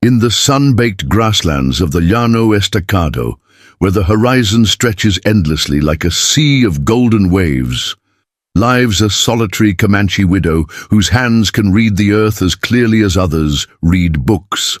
In the sun-baked grasslands of the Llano Estacado, where the horizon stretches endlessly like a sea of golden waves, lives a solitary Comanche widow whose hands can read the earth as clearly as others read books.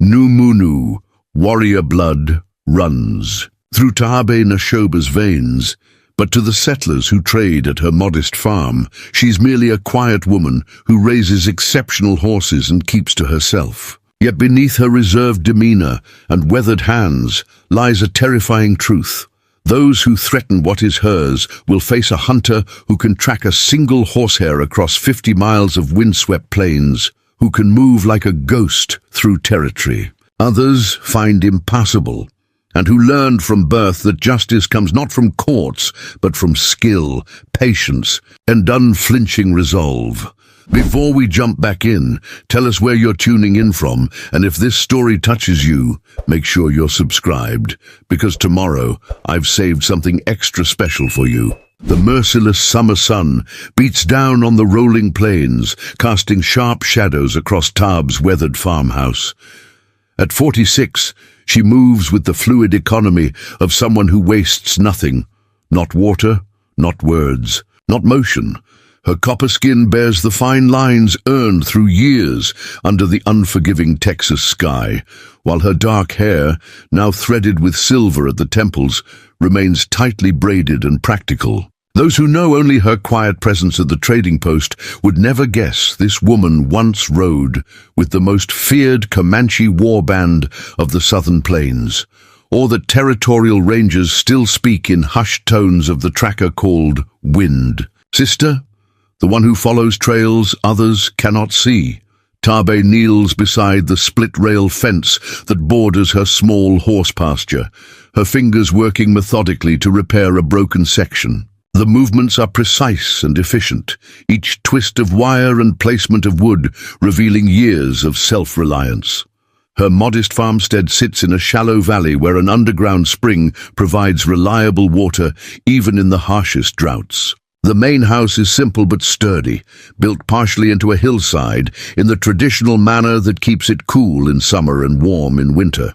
Numunu, warrior blood, runs through Tabe Nashoba's veins, but to the settlers who trade at her modest farm, she's merely a quiet woman who raises exceptional horses and keeps to herself. Yet beneath her reserved demeanor and weathered hands lies a terrifying truth. Those who threaten what is hers will face a hunter who can track a single horsehair across 50 miles of windswept plains, who can move like a ghost through territory others find impassable, and who learned from birth that justice comes not from courts, but from skill, patience, and unflinching resolve. Before we jump back in, tell us where you're tuning in from, and if this story touches you, make sure you're subscribed, because tomorrow I've saved something extra special for you. The merciless summer sun beats down on the rolling plains, casting sharp shadows across Tabe's weathered farmhouse. At 46, she moves with the fluid economy of someone who wastes nothing. Not water, not words, not motion. Her copper skin bears the fine lines earned through years under the unforgiving Texas sky, while her dark hair, now threaded with silver at the temples, remains tightly braided and practical. Those who know only her quiet presence at the trading post would never guess this woman once rode with the most feared Comanche warband of the southern plains, or that territorial rangers still speak in hushed tones of the tracker called Wind. Sister, the one who follows trails others cannot see. Tabe kneels beside the split-rail fence that borders her small horse pasture, her fingers working methodically to repair a broken section. The movements are precise and efficient, each twist of wire and placement of wood revealing years of self-reliance. Her modest farmstead sits in a shallow valley where an underground spring provides reliable water even in the harshest droughts. The main house is simple but sturdy, built partially into a hillside in the traditional manner that keeps it cool in summer and warm in winter.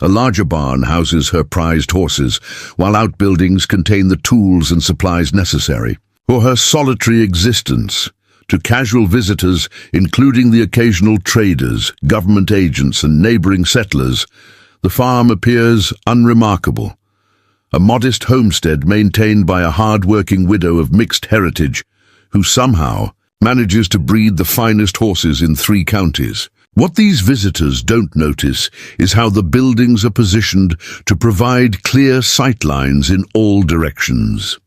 A larger barn houses her prized horses, while outbuildings contain the tools and supplies necessary for her solitary existence. To casual visitors, including the occasional traders, government agents, and neighboring settlers, the farm appears unremarkable. A modest homestead maintained by a hard-working widow of mixed heritage who somehow manages to breed the finest horses in 3 counties. What these visitors don't notice is how the buildings are positioned to provide clear sightlines in all directions.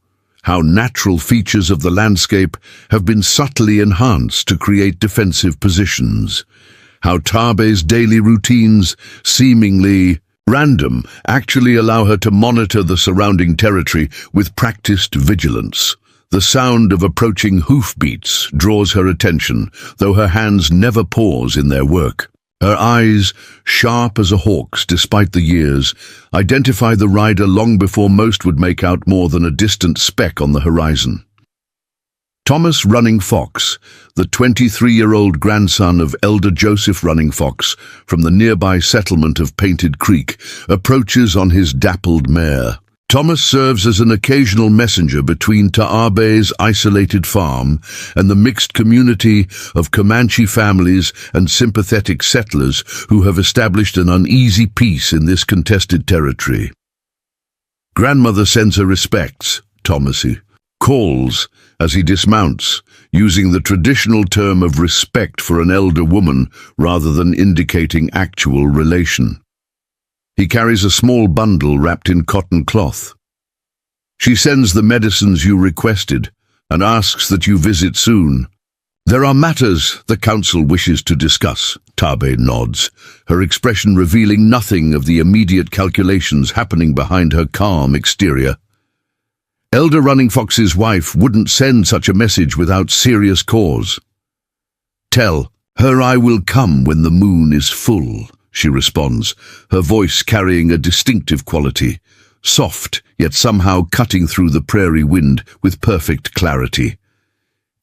How natural features of the landscape have been subtly enhanced to create defensive positions. How Tabe's daily routines, seemingly random, actually allow her to monitor the surrounding territory with practiced vigilance. The sound of approaching hoofbeats draws her attention, though her hands never pause in their work. Her eyes, sharp as a hawk's despite the years, identify the rider long before most would make out more than a distant speck on the horizon. Thomas Running Fox, the 23-year-old grandson of Elder Joseph Running Fox from the nearby settlement of Painted Creek, approaches on his dappled mare. Thomas serves as an occasional messenger between Tabe's isolated farm and the mixed community of Comanche families and sympathetic settlers who have established an uneasy peace in this contested territory. Grandmother sends her respects, Thomas calls as he dismounts, using the traditional term of respect for an elder woman rather than indicating actual relation. He carries a small bundle wrapped in cotton cloth. She sends the medicines you requested and asks that you visit soon. There are matters the council wishes to discuss, Tabe nods, her expression revealing nothing of the immediate calculations happening behind her calm exterior. Elder Running Fox's wife wouldn't send such a message without serious cause. Tell her I will come when the moon is full, she responds, her voice carrying a distinctive quality, soft yet somehow cutting through the prairie wind with perfect clarity.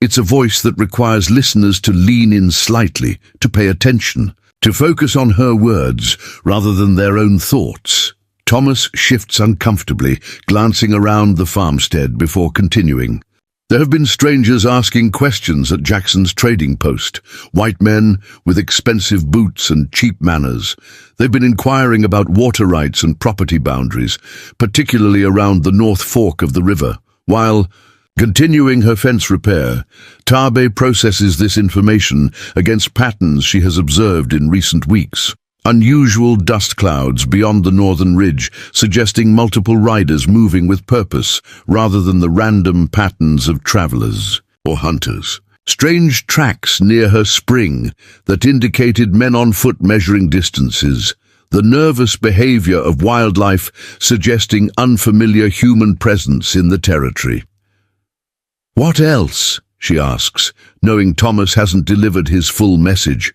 It's a voice that requires listeners to lean in slightly, to pay attention. to focus on her words rather than their own thoughts. Thomas shifts uncomfortably, glancing around the farmstead before continuing. There have been strangers asking questions at Jackson's trading post, white men with expensive boots and cheap manners. They've been inquiring about water rights and property boundaries, particularly around the North Fork of the river. While continuing her fence repair, Taabe processes this information against patterns she has observed in recent weeks. Unusual dust clouds beyond the northern ridge, suggesting multiple riders moving with purpose rather than the random patterns of travelers or hunters. Strange tracks near her spring that indicated men on foot measuring distances. The nervous behavior of wildlife suggesting unfamiliar human presence in the territory. "What else?" she asks, knowing Thomas hasn't delivered his full message.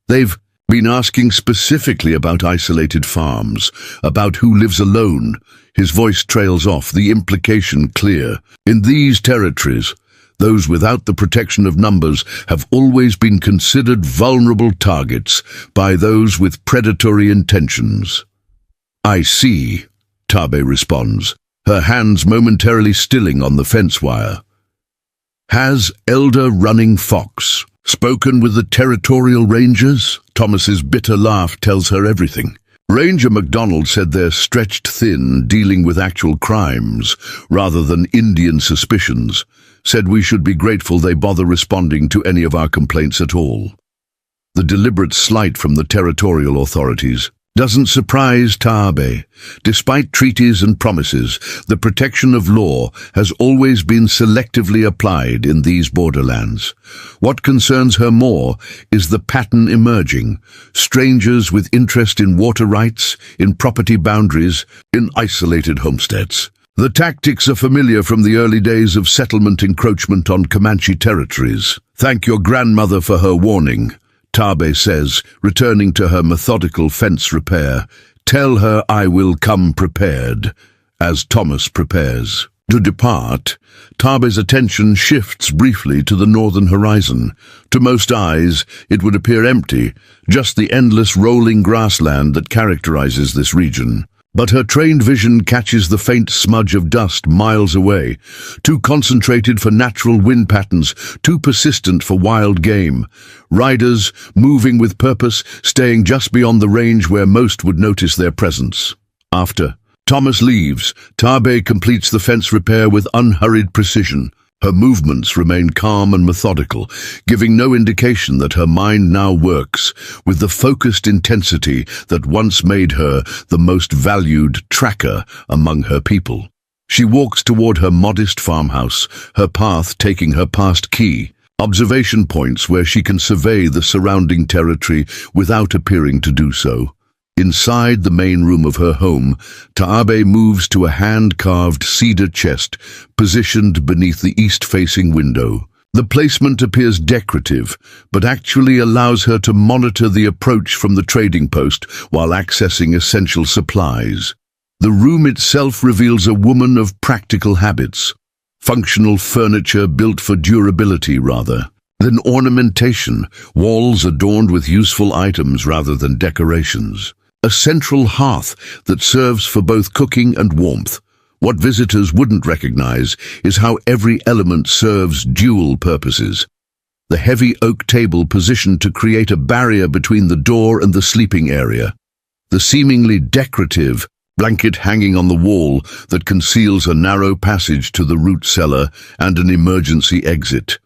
They've been asking specifically about isolated farms, about who lives alone. His voice trails off, the implication clear. In these territories, those without the protection of numbers have always been considered vulnerable targets by those with predatory intentions. "I see," Taabe responds, her hands momentarily stilling on the fence wire. "Has Elder Running Fox spoken with the territorial rangers?" Thomas's bitter laugh tells her everything. Ranger MacDonald said they're stretched thin, dealing with actual crimes rather than Indian suspicions. Said we should be grateful they bother responding to any of our complaints at all. The deliberate slight from the territorial authorities doesn't surprise Taabe. Despite treaties and promises, the protection of law has always been selectively applied in these borderlands. What concerns her more is the pattern emerging: strangers with interest in water rights, in property boundaries, in isolated homesteads. The tactics are familiar from the early days of settlement encroachment on Comanche territories. "Thank your grandmother for her warning," Taabe says, returning to her methodical fence repair. "Tell her I will come prepared," as Thomas prepares to depart. Taabe's attention shifts briefly to the northern horizon. To most eyes, it would appear empty, just the endless rolling grassland that characterizes this region. But her trained vision catches the faint smudge of dust miles away, too concentrated for natural wind patterns, too persistent for wild game. Riders, moving with purpose, staying just beyond the range where most would notice their presence. After Thomas leaves, Taabe completes the fence repair with unhurried precision. Her movements remain calm and methodical, giving no indication that her mind now works with the focused intensity that once made her the most valued tracker among her people. She walks toward her modest farmhouse, her path taking her past key observation points where she can survey the surrounding territory without appearing to do so. Inside the main room of her home, Taabe moves to a hand-carved cedar chest positioned beneath the east-facing window. The placement appears decorative, but actually allows her to monitor the approach from the trading post while accessing essential supplies. The room itself reveals a woman of practical habits, functional furniture built for durability rather than ornamentation, walls adorned with useful items rather than decorations. A central hearth that serves for both cooking and warmth. What visitors wouldn't recognize is how every element serves dual purposes. The heavy oak table positioned to create a barrier between the door and the sleeping area. The seemingly decorative blanket hanging on the wall that conceals a narrow passage to the root cellar and an emergency exit.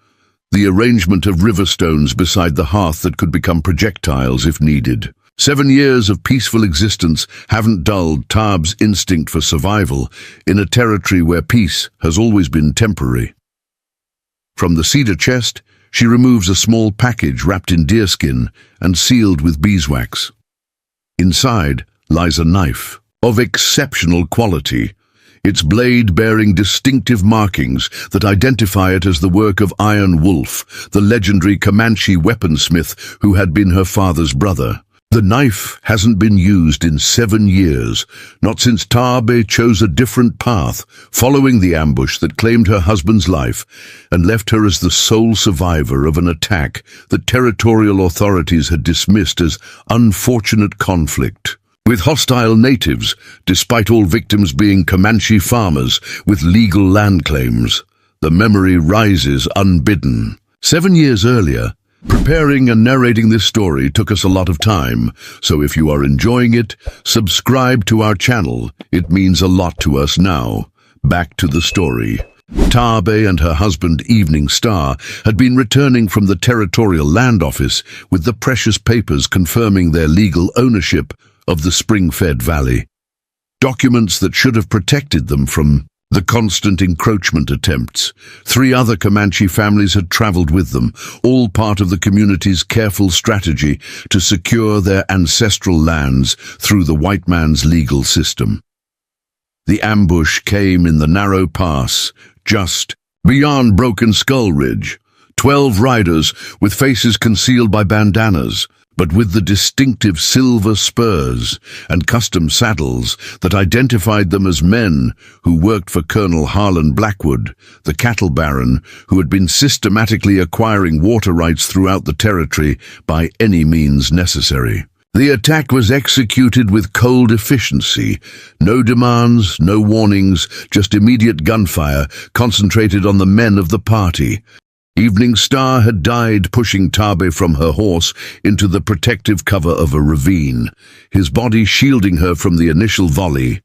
The arrangement of river stones beside the hearth that could become projectiles if needed. 7 years of peaceful existence haven't dulled Taabe's instinct for survival in a territory where peace has always been temporary. From the cedar chest, she removes a small package wrapped in deerskin and sealed with beeswax. Inside lies a knife of exceptional quality, its blade bearing distinctive markings that identify it as the work of Iron Wolf, the legendary Comanche weaponsmith who had been her father's brother. The knife hasn't been used in 7 years, not since Taabe chose a different path, following the ambush that claimed her husband's life and left her as the sole survivor of an attack that territorial authorities had dismissed as unfortunate conflict. With hostile natives, despite all victims being Comanche farmers with legal land claims, the memory rises unbidden. 7 years earlier, preparing and narrating this story took us a lot of time, so if you are enjoying it, subscribe to our channel. It means a lot to us now. Back to the story. Taabe and her husband, Evening Star, had been returning from the Territorial Land Office with the precious papers confirming their legal ownership of the spring-fed valley. Documents that should have protected them from the constant encroachment attempts. 3 other Comanche families had traveled with them, all part of the community's careful strategy to secure their ancestral lands through the white man's legal system. The ambush came in the narrow pass, just beyond Broken Skull Ridge. 12 riders with faces concealed by bandanas, but with the distinctive silver spurs and custom saddles that identified them as men who worked for Colonel Harlan Blackwood, the cattle baron who had been systematically acquiring water rights throughout the territory by any means necessary. The attack was executed with cold efficiency. No demands, no warnings, just immediate gunfire concentrated on the men of the party. Evening Star had died pushing Taabe from her horse into the protective cover of a ravine, his body shielding her from the initial volley.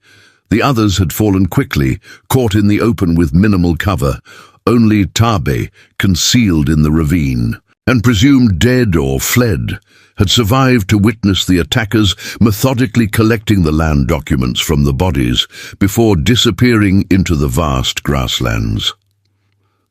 The others had fallen quickly, caught in the open with minimal cover, only Taabe, concealed in the ravine, and presumed dead or fled, had survived to witness the attackers methodically collecting the land documents from the bodies before disappearing into the vast grasslands.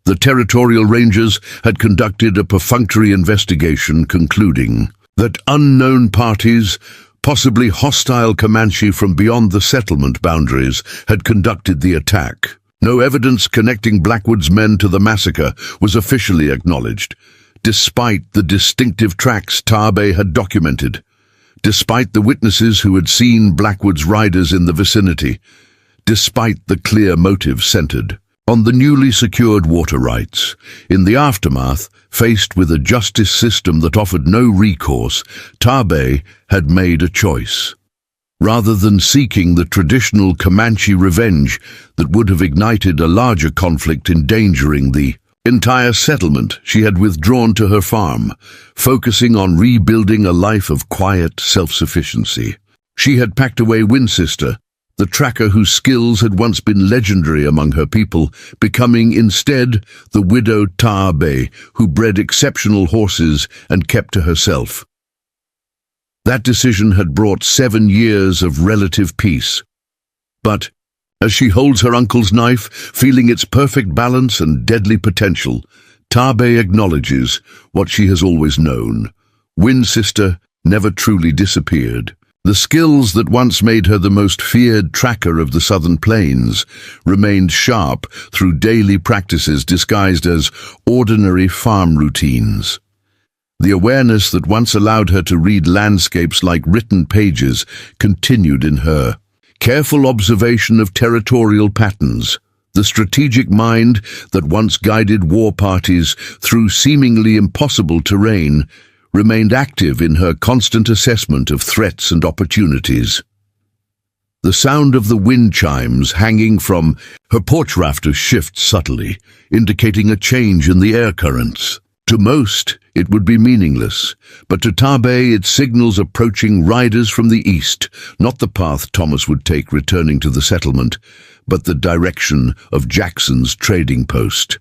The Territorial Rangers had conducted a perfunctory investigation concluding that unknown parties, possibly hostile Comanche from beyond the settlement boundaries, had conducted the attack. No evidence connecting Blackwood's men to the massacre was officially acknowledged, despite the distinctive tracks Taabe had documented, despite the witnesses who had seen Blackwood's riders in the vicinity, despite the clear motive centered on the newly secured water rights. In the aftermath, faced with a justice system that offered no recourse, Taabe had made a choice. Rather than seeking the traditional Comanche revenge that would have ignited a larger conflict endangering the entire settlement, she had withdrawn to her farm, focusing on rebuilding a life of quiet self-sufficiency. She had packed away Winchester, the tracker whose skills had once been legendary among her people, becoming instead the widowed Taabe, who bred exceptional horses and kept to herself. That decision had brought 7 years of relative peace. But, as she holds her uncle's knife, feeling its perfect balance and deadly potential, Taabe acknowledges what she has always known. Winchester never truly disappeared. The skills that once made her the most feared tracker of the southern plains remained sharp through daily practices disguised as ordinary farm routines. The awareness that once allowed her to read landscapes like written pages continued in her. Careful observation of territorial patterns, the strategic mind that once guided war parties through seemingly impossible terrain, remained active in her constant assessment of threats and opportunities. The sound of the wind chimes hanging from her porch rafters shifts subtly, indicating a change in the air currents. To most, it would be meaningless, but to Taabe it signals approaching riders from the east, not the path Thomas would take returning to the settlement, but the direction of Jackson's trading post.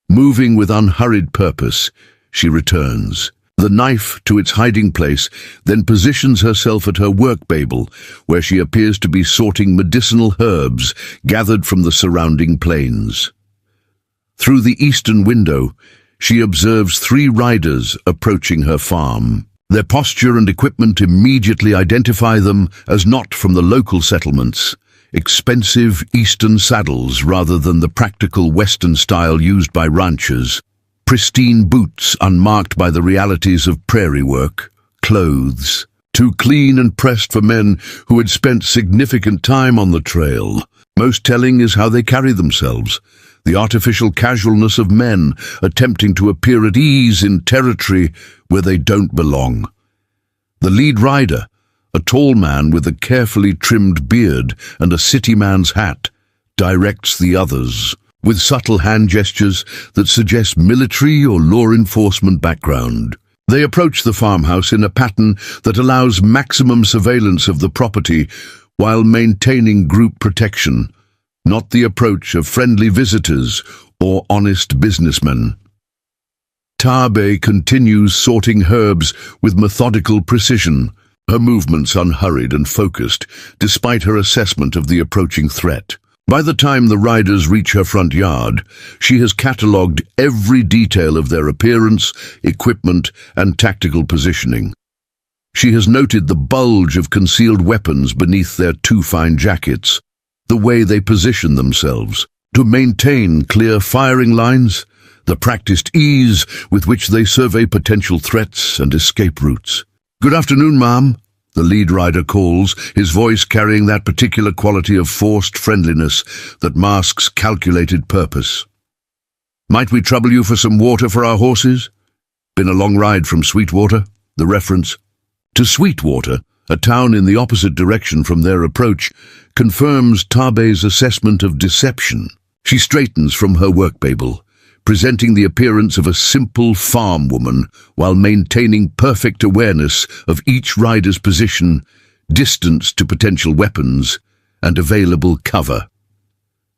Moving with unhurried purpose, she returns, the knife to its hiding place, then positions herself at her work babel, where she appears to be sorting medicinal herbs gathered from the surrounding plains. Through the eastern window, she observes 3 riders approaching her farm. Their posture and equipment immediately identify them as not from the local settlements, expensive eastern saddles rather than the practical western style used by ranchers. Pristine boots unmarked by the realities of prairie work, clothes too clean and pressed for men who had spent significant time on the trail. Most telling is how they carry themselves, the artificial casualness of men attempting to appear at ease in territory where they don't belong. The lead rider, a tall man with a carefully trimmed beard and a city man's hat, directs the others with subtle hand gestures that suggest military or law enforcement background. They approach the farmhouse in a pattern that allows maximum surveillance of the property while maintaining group protection, not the approach of friendly visitors or honest businessmen. Taabe continues sorting herbs with methodical precision, her movements unhurried and focused, despite her assessment of the approaching threat. By the time the riders reach her front yard, she has catalogued every detail of their appearance, equipment, and tactical positioning. She has noted the bulge of concealed weapons beneath their too fine jackets, the way they position themselves to maintain clear firing lines, the practiced ease with which they survey potential threats and escape routes. "Good afternoon, ma'am," the lead rider calls, his voice carrying that particular quality of forced friendliness that masks calculated purpose. "Might we trouble you for some water for our horses? Been a long ride from Sweetwater," the reference to Sweetwater, a town in the opposite direction from their approach, confirms Taabe's assessment of deception. She straightens from her work babel, presenting the appearance of a simple farm woman while maintaining perfect awareness of each rider's position, distance to potential weapons, and available cover.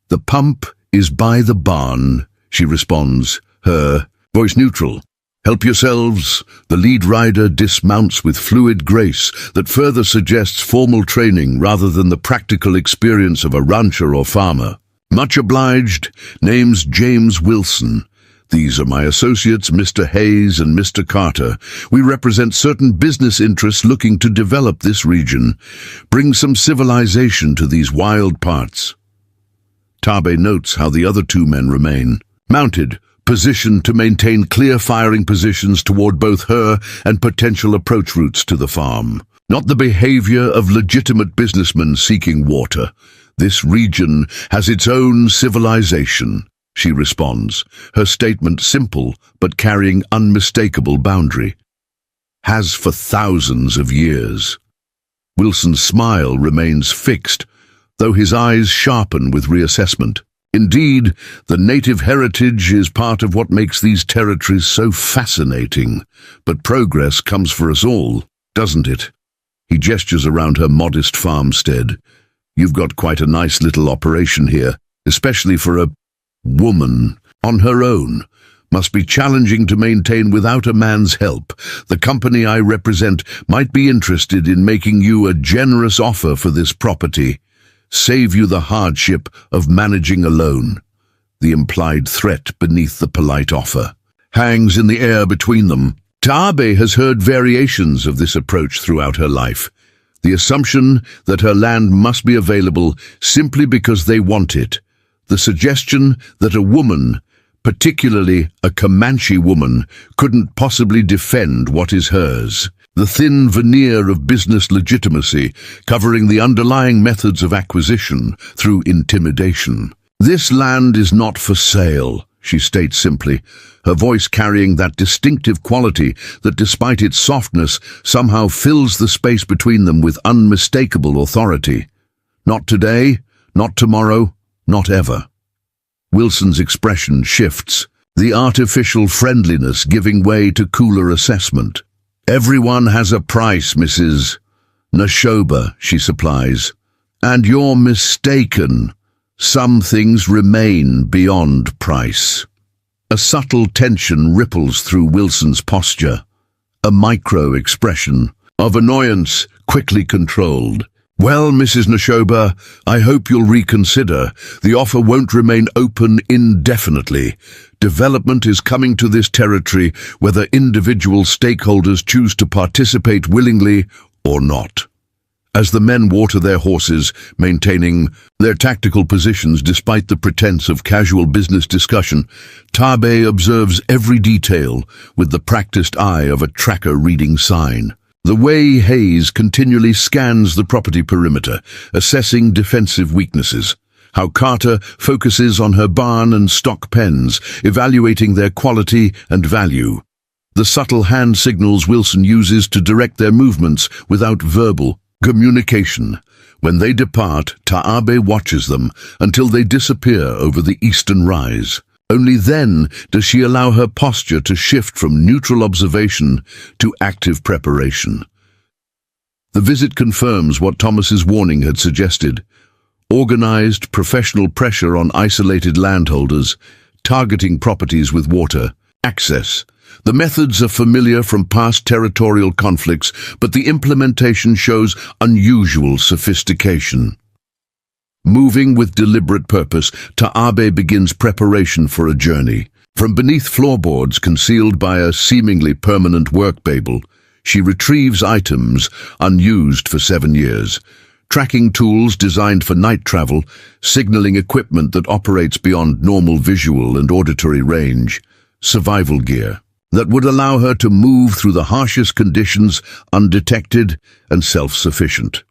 "The pump is by the barn," she responds, her voice neutral. "Help yourselves." The lead rider dismounts with fluid grace that further suggests formal training rather than the practical experience of a rancher or farmer. "Much obliged. Name's James Wilson. These are my associates, Mr. Hayes and Mr. Carter. We represent certain business interests looking to develop this region, bring some civilization to these wild parts." Taabe notes how the other two men remain, mounted, positioned to maintain clear firing positions toward both her and potential approach routes to the farm. Not the behavior of legitimate businessmen seeking water. "This region has its own civilization," she responds, her statement simple but carrying unmistakable boundary. "Has for thousands of years." Wilson's smile remains fixed, though his eyes sharpen with reassessment. Indeed, the native heritage is part of what makes these territories so fascinating. But progress comes for us all, doesn't it? He gestures around her modest farmstead. "You've got quite a nice little operation here, especially for a woman on her own. Must be challenging to maintain without a man's help. The company I represent might be interested in making you a generous offer for this property. Save you the hardship of managing alone." The implied threat beneath the polite offer hangs in the air between them. Taabe has heard variations of this approach throughout her life. The assumption that her land must be available simply because they want it. The suggestion that a woman, particularly a Comanche woman, couldn't possibly defend what is hers. The thin veneer of business legitimacy covering the underlying methods of acquisition through intimidation. "This land is not for sale," she states simply, her voice carrying that distinctive quality that, despite its softness, somehow fills the space between them with unmistakable authority. "Not today, not tomorrow, not ever." Wilson's expression shifts, the artificial friendliness giving way to cooler assessment. "Everyone has a price, Mrs. Nashoba," she supplies. "And you're mistaken. Some things remain beyond price." A subtle tension ripples through Wilson's posture, a micro-expression of annoyance quickly controlled. "Well, Mrs. Nashoba, I hope you'll reconsider. The offer won't remain open indefinitely. Development is coming to this territory whether individual stakeholders choose to participate willingly or not." As the men water their horses, maintaining their tactical positions despite the pretense of casual business discussion, Taabe observes every detail with the practiced eye of a tracker reading sign. The way haze continually scans the property perimeter, assessing defensive weaknesses. How Carter focuses on her barn and stock pens, evaluating their quality and value. The subtle hand signals Wilson uses to direct their movements without verbal communication. When they depart, Taabe watches them until they disappear over the eastern rise. Only then does she allow her posture to shift from neutral observation to active preparation. The visit confirms what Thomas's warning had suggested. Organized, professional pressure on isolated landholders, targeting properties with water access. The methods are familiar from past territorial conflicts, but the implementation shows unusual sophistication. Moving with deliberate purpose, Taabe begins preparation for a journey. From beneath floorboards concealed by a seemingly permanent work babel, she retrieves items unused for 7 years. Tracking tools designed for night travel, signaling equipment that operates beyond normal visual and auditory range, survival gear that would allow her to move through the harshest conditions undetected and self-sufficient.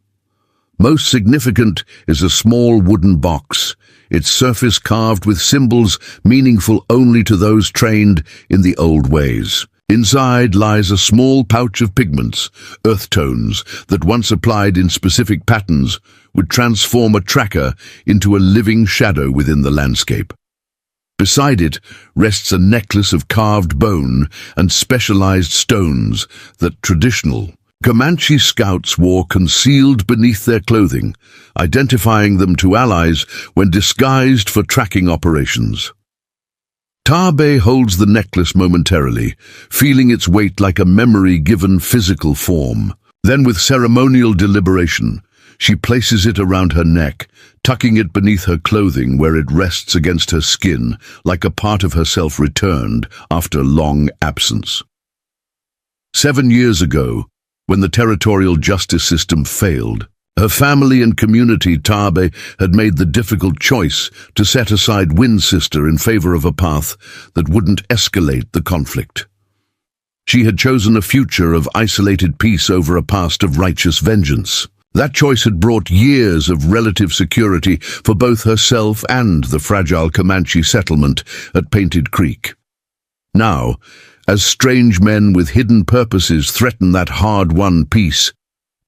Most significant is a small wooden box, its surface carved with symbols meaningful only to those trained in the old ways. Inside lies a small pouch of pigments, earth tones, that once applied in specific patterns would transform a tracker into a living shadow within the landscape. Beside it rests a necklace of carved bone and specialized stones that traditional Comanche scouts wore concealed beneath their clothing, identifying them to allies when disguised for tracking operations. Taabe holds the necklace momentarily, feeling its weight like a memory given physical form. Then, with ceremonial deliberation, she places it around her neck, tucking it beneath her clothing where it rests against her skin, like a part of herself returned after long absence. 7 years ago, when the territorial justice system failed, her family and community, Taabe, had made the difficult choice to set aside Winchester in favor of a path that wouldn't escalate the conflict. She had chosen a future of isolated peace over a past of righteous vengeance. That choice had brought years of relative security for both herself and the fragile Comanche settlement at Painted Creek. Now, as strange men with hidden purposes threaten that hard-won peace,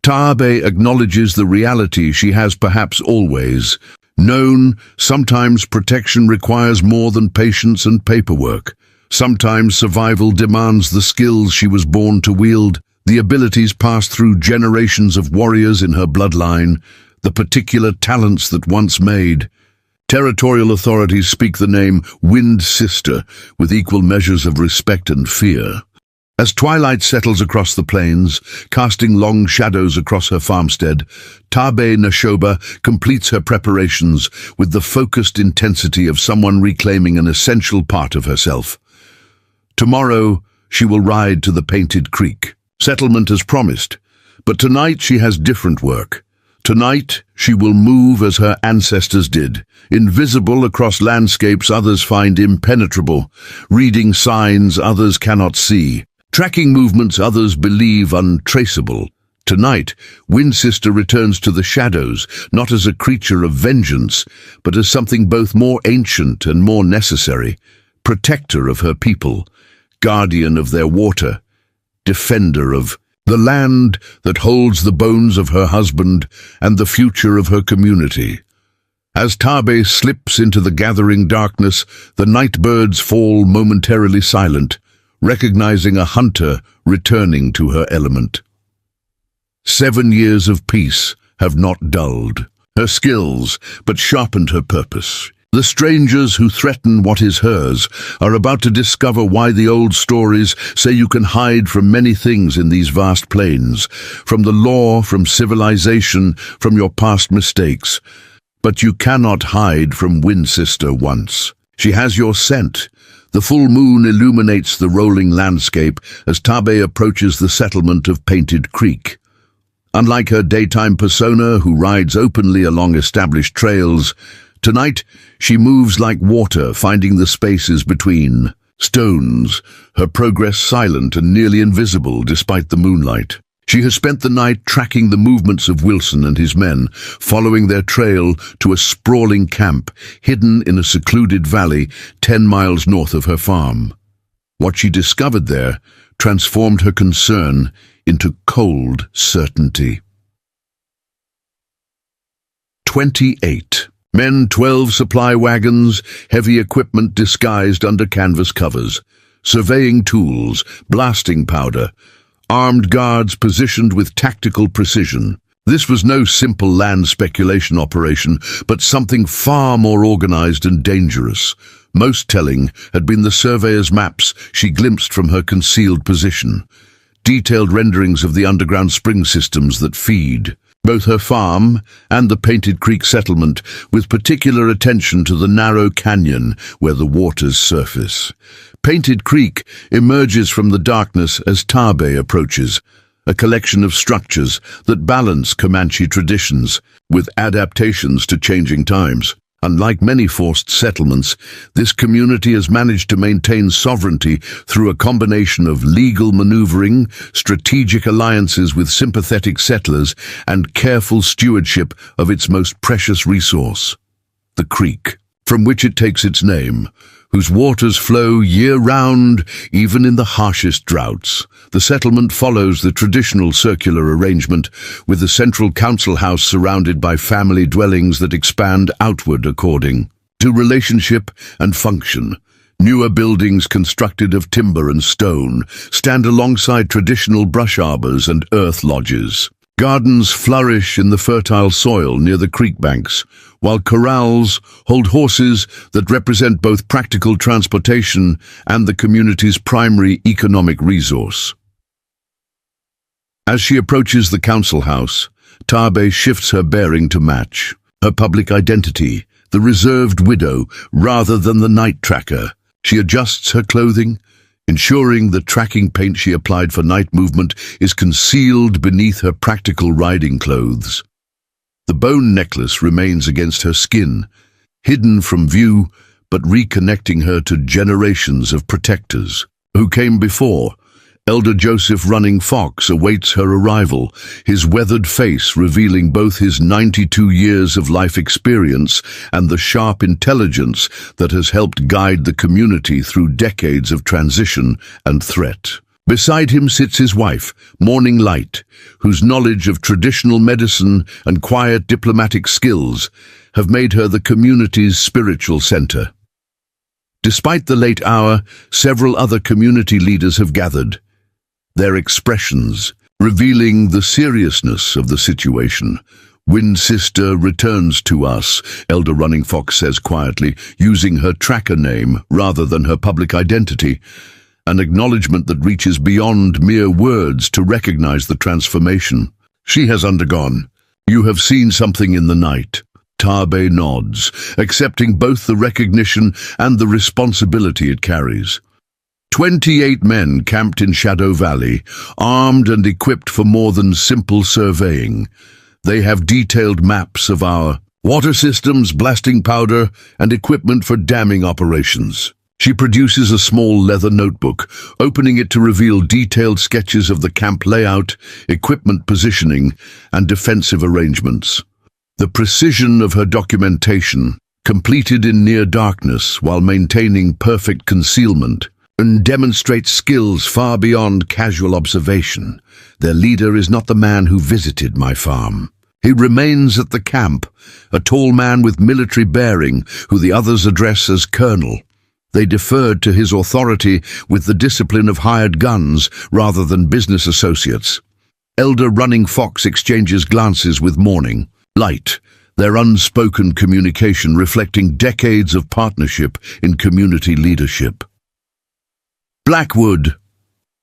Taabe acknowledges the reality she has perhaps always known. Sometimes protection requires more than patience and paperwork. Sometimes survival demands the skills she was born to wield, the abilities passed through generations of warriors in her bloodline, the particular talents that once made. Territorial authorities speak the name Wind Sister with equal measures of respect and fear. As twilight settles across the plains, casting long shadows across her farmstead, Taabe Nashoba completes her preparations with the focused intensity of someone reclaiming an essential part of herself. Tomorrow, she will ride to the Painted Creek settlement as promised, but tonight she has different work. Tonight, she will move as her ancestors did, invisible across landscapes others find impenetrable, reading signs others cannot see, tracking movements others believe untraceable. Tonight, Winchester returns to the shadows, not as a creature of vengeance, but as something both more ancient and more necessary, protector of her people, guardian of their water, defender of the land that holds the bones of her husband and the future of her community. As Taabe slips into the gathering darkness, the night birds fall momentarily silent, recognizing a hunter returning to her element. 7 years of peace have not dulled her skills, but sharpened her purpose. The strangers who threaten what is hers are about to discover why the old stories say you can hide from many things in these vast plains, from the law, from civilization, from your past mistakes. But you cannot hide from Winchester once. She has your scent. The full moon illuminates the rolling landscape as Taabe approaches the settlement of Painted Creek. Unlike her daytime persona who rides openly along established trails, tonight she moves like water, finding the spaces between stones, her progress silent and nearly invisible despite the moonlight. She has spent the night tracking the movements of Wilson and his men, following their trail to a sprawling camp hidden in a secluded valley 10 miles north of her farm. What she discovered there transformed her concern into cold certainty. 28. Men, 12 supply wagons, heavy equipment disguised under canvas covers, surveying tools, blasting powder, armed guards positioned with tactical precision. This was no simple land speculation operation, but something far more organized and dangerous. Most telling had been the surveyor's maps she glimpsed from her concealed position, detailed renderings of the underground spring systems that feed both her farm and the Painted Creek settlement, with particular attention to the narrow canyon where the waters surface. Painted Creek emerges from the darkness as Tabe approaches, a collection of structures that balance Comanche traditions with adaptations to changing times. Unlike many forced settlements, this community has managed to maintain sovereignty through a combination of legal maneuvering, strategic alliances with sympathetic settlers, and careful stewardship of its most precious resource, the creek, from which it takes its name, whose waters flow year-round, even in the harshest droughts. The settlement follows the traditional circular arrangement, with the central council house surrounded by family dwellings that expand outward according to relationship and function. Newer buildings constructed of timber and stone stand alongside traditional brush arbors and earth lodges. Gardens flourish in the fertile soil near the creek banks, while corrals hold horses that represent both practical transportation and the community's primary economic resource. As she approaches the council house, Tabe shifts her bearing to match her public identity, the reserved widow rather than the night tracker. She adjusts her clothing, ensuring the tracking paint she applied for night movement is concealed beneath her practical riding clothes. The bone necklace remains against her skin, hidden from view but reconnecting her to generations of protectors who came before. Elder Joseph Running Fox awaits her arrival, his weathered face revealing both his 92 years of life experience and the sharp intelligence that has helped guide the community through decades of transition and threat. Beside him sits his wife, Morning Light, whose knowledge of traditional medicine and quiet diplomatic skills have made her the community's spiritual center. Despite the late hour, several other community leaders have gathered, their expressions revealing the seriousness of the situation. "Wind Sister returns to us," Elder Running Fox says quietly, using her tracker name rather than her public identity, an acknowledgement that reaches beyond mere words to recognize the transformation she has undergone. "You have seen something in the night." Tabe nods, accepting both the recognition and the responsibility it carries. 28 men camped in Shadow Valley, armed and equipped for more than simple surveying. They have detailed maps of our water systems, blasting powder, and equipment for damming operations. She produces a small leather notebook, opening it to reveal detailed sketches of the camp layout, equipment positioning, and defensive arrangements. The precision of her documentation, completed in near darkness while maintaining perfect concealment, and demonstrates skills far beyond casual observation. Their leader is not the man who visited my farm. He remains at the camp, a tall man with military bearing, who the others address as Colonel. They deferred to his authority with the discipline of hired guns rather than business associates. Elder Running Fox exchanges glances with Morning Light, their unspoken communication reflecting decades of partnership in community leadership. "Blackwood,"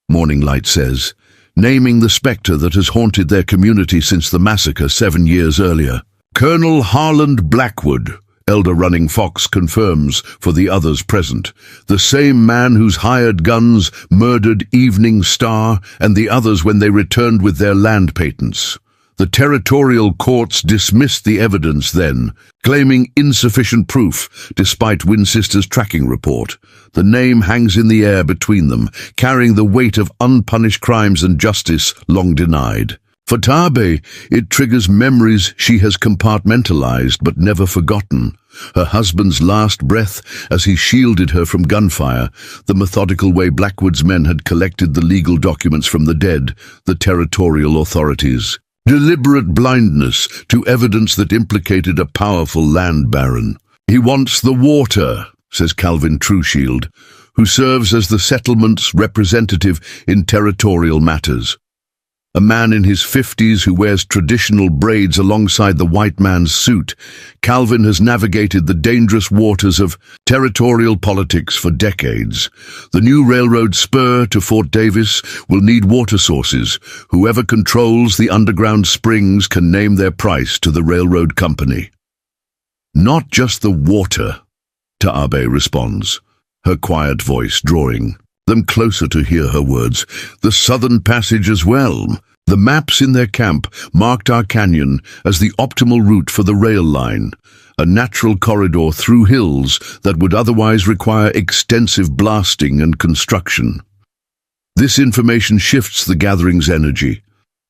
Morning Light says, naming the spectre that has haunted their community since the massacre 7 years earlier. "Colonel Harland Blackwood," Elder Running Fox confirms for the others present, the same man whose hired guns murdered Evening Star and the others when they returned with their land patents. The territorial courts dismissed the evidence then, claiming insufficient proof despite Winchester's tracking report. The name hangs in the air between them, carrying the weight of unpunished crimes and justice long denied. For Taabe, it triggers memories she has compartmentalized but never forgotten. Her husband's last breath as he shielded her from gunfire, the methodical way Blackwood's men had collected the legal documents from the dead, the territorial authorities. Deliberate blindness to evidence that implicated a powerful land baron. "He wants the water," says Calvin Trueshield, who serves as the settlement's representative in territorial matters. A man in his 50s who wears traditional braids alongside the white man's suit, Calvin has navigated the dangerous waters of territorial politics for decades. The new railroad spur to Fort Davis will need water sources. Whoever controls the underground springs can name their price to the railroad company. "Not just the water," Taabe responds, her quiet voice drawing them closer to hear her words. "The southern passage as well." The maps in their camp marked our canyon as the optimal route for the rail line, a natural corridor through hills that would otherwise require extensive blasting and construction. This information shifts the gathering's energy.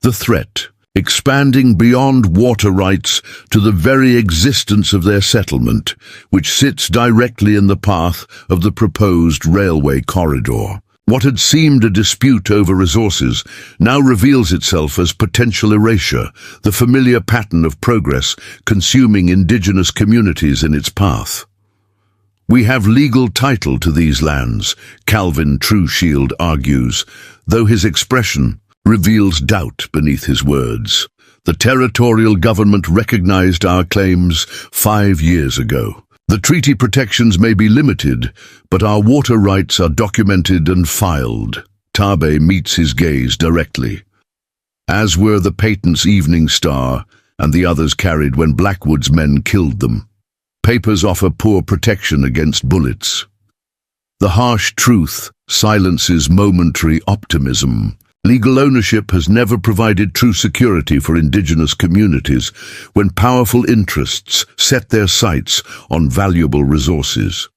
The threat, expanding beyond water rights to the very existence of their settlement, which sits directly in the path of the proposed railway corridor. What had seemed a dispute over resources now reveals itself as potential erasure, the familiar pattern of progress consuming indigenous communities in its path. "We have legal title to these lands," Calvin Trueshield argues, though his expression reveals doubt beneath his words. "The territorial government recognized our claims 5 years ago. The treaty protections may be limited, but our water rights are documented and filed." Taabe meets his gaze directly. As were the patent's Evening Star and the others carried when Blackwood's men killed them. Papers offer poor protection against bullets. The harsh truth silences momentary optimism. Legal ownership has never provided true security for indigenous communities when powerful interests set their sights on valuable resources.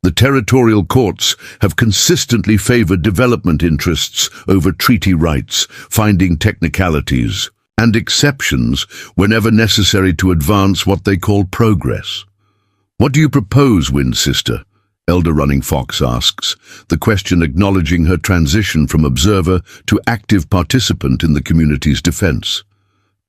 The territorial courts have consistently favored development interests over treaty rights, finding technicalities and exceptions whenever necessary to advance what they call progress. "What do you propose, Winchester?" Elder Running Fox asks, the question acknowledging her transition from observer to active participant in the community's defense.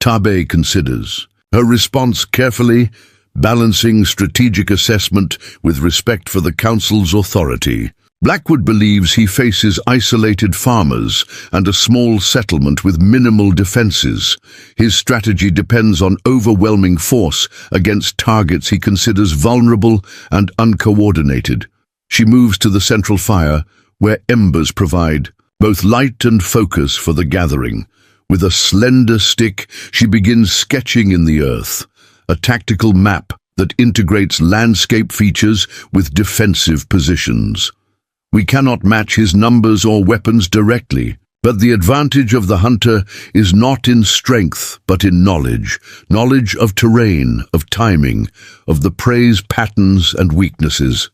Taabe considers, her response carefully, balancing strategic assessment with respect for the council's authority. Blackwood believes he faces isolated farmers and a small settlement with minimal defenses. His strategy depends on overwhelming force against targets he considers vulnerable and uncoordinated. She moves to the central fire, where embers provide both light and focus for the gathering. With a slender stick, she begins sketching in the earth, a tactical map that integrates landscape features with defensive positions. We cannot match his numbers or weapons directly, but the advantage of the hunter is not in strength, but in knowledge. Knowledge of terrain, of timing, of the prey's patterns and weaknesses.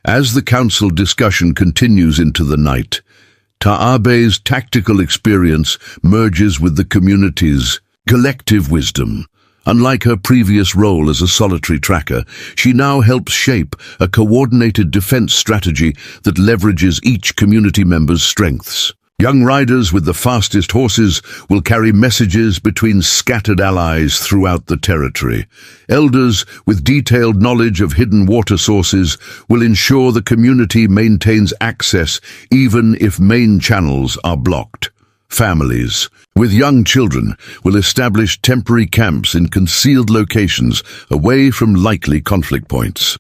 As the council discussion continues into the night, Taabe's tactical experience merges with the community's collective wisdom. Unlike her previous role as a solitary tracker, she now helps shape a coordinated defense strategy that leverages each community member's strengths. Young riders with the fastest horses will carry messages between scattered allies throughout the territory. Elders with detailed knowledge of hidden water sources will ensure the community maintains access even if main channels are blocked. Families with young children will establish temporary camps in concealed locations away from likely conflict points.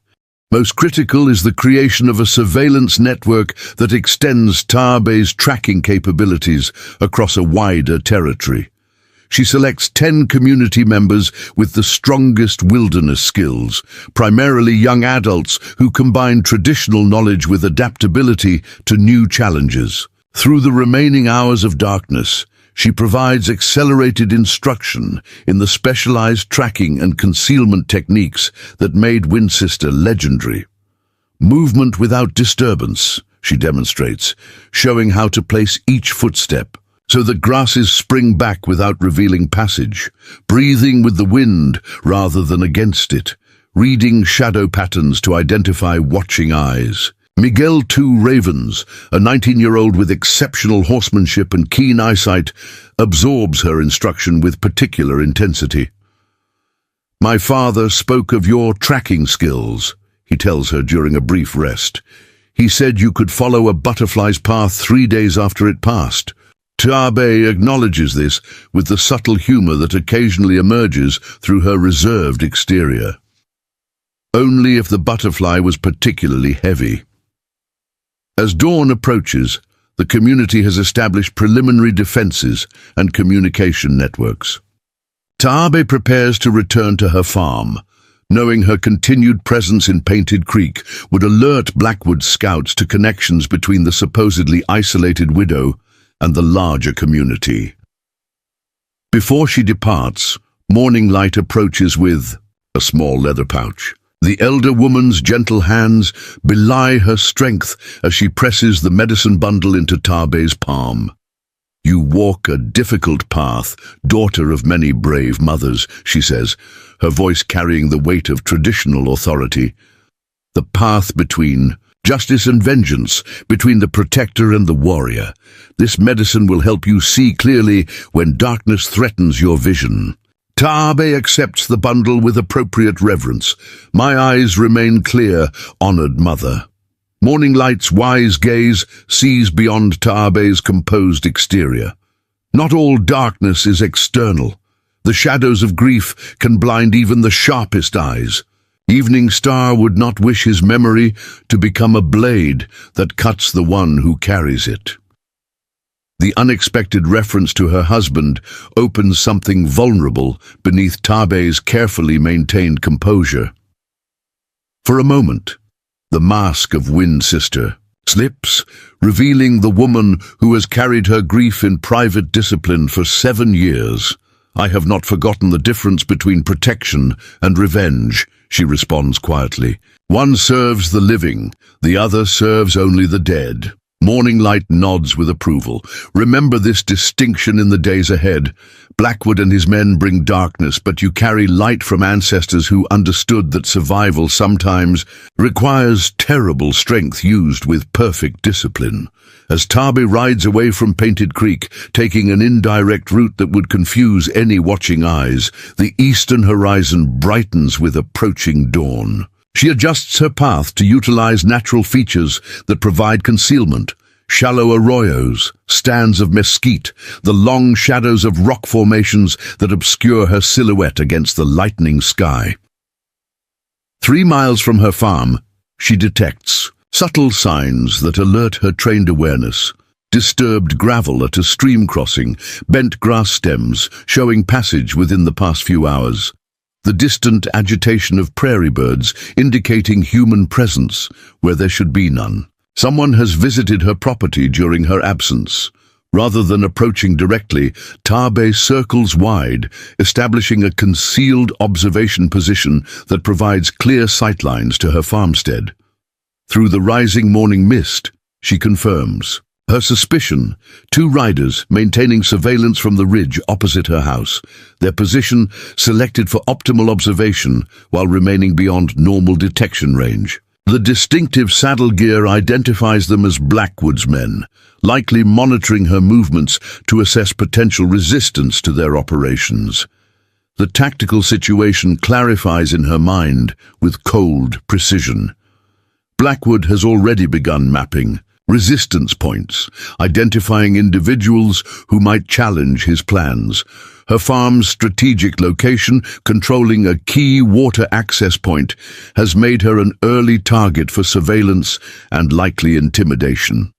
Most critical is the creation of a surveillance network that extends Taabe's tracking capabilities across a wider territory. She selects 10 community members with the strongest wilderness skills, primarily young adults who combine traditional knowledge with adaptability to new challenges. Through the remaining hours of darkness, She provides accelerated instruction in the specialized tracking and concealment techniques that made Winchester legendary. Movement without disturbance, she demonstrates, showing how to place each footstep, so that grasses spring back without revealing passage, breathing with the wind rather than against it, reading shadow patterns to identify watching eyes. Miguel Two Ravens, a 19-year-old with exceptional horsemanship and keen eyesight, absorbs her instruction with particular intensity. "My father spoke of your tracking skills," he tells her during a brief rest. "He said you could follow a butterfly's path 3 days after it passed." Taabe acknowledges this with the subtle humor that occasionally emerges through her reserved exterior. Only if the butterfly was particularly heavy. As dawn approaches, the community has established preliminary defenses and communication networks. Taabe prepares to return to her farm, knowing her continued presence in Painted Creek would alert Blackwood scouts to connections between the supposedly isolated widow and the larger community. Before she departs, Morning Light approaches with a small leather pouch. The elder woman's gentle hands belie her strength as she presses the medicine bundle into Taabe's palm. "You walk a difficult path, daughter of many brave mothers," she says, her voice carrying the weight of traditional authority. "The path between justice and vengeance, between the protector and the warrior. This medicine will help you see clearly when darkness threatens your vision." Taabe accepts the bundle with appropriate reverence. "My eyes remain clear, honored mother." Morning Light's wise gaze sees beyond Taabe's composed exterior. Not all darkness is external. The shadows of grief can blind even the sharpest eyes. Evening Star would not wish his memory to become a blade that cuts the one who carries it. The unexpected reference to her husband opens something vulnerable beneath Taabe's carefully maintained composure. For a moment, the mask of Winchester slips, revealing the woman who has carried her grief in private discipline for 7 years. "I have not forgotten the difference between protection and revenge," she responds quietly. "One serves the living, the other serves only the dead." Morning Light nods with approval. "Remember this distinction in the days ahead. Blackwood and his men bring darkness, but you carry light from ancestors who understood that survival sometimes requires terrible strength used with perfect discipline." As Taabe rides away from Painted Creek, taking an indirect route that would confuse any watching eyes, the eastern horizon brightens with approaching dawn. She adjusts her path to utilize natural features that provide concealment: shallow arroyos, stands of mesquite, the long shadows of rock formations that obscure her silhouette against the lightening sky. 3 miles from her farm, she detects subtle signs that alert her trained awareness. Disturbed gravel at a stream crossing, bent grass stems showing passage within the past few hours. The distant agitation of prairie birds indicating human presence where there should be none. Someone has visited her property during her absence. Rather than approaching directly, Taabe circles wide, establishing a concealed observation position that provides clear sightlines to her farmstead. Through the rising morning mist, she confirms her suspicion: 2 riders maintaining surveillance from the ridge opposite her house, their position selected for optimal observation while remaining beyond normal detection range. The distinctive saddle gear identifies them as Blackwood's men, likely monitoring her movements to assess potential resistance to their operations. The tactical situation clarifies in her mind with cold precision. Blackwood has already begun mapping resistance points, identifying individuals who might challenge his plans. Her farm's strategic location, controlling a key water access point, has made her an early target for surveillance and likely intimidation.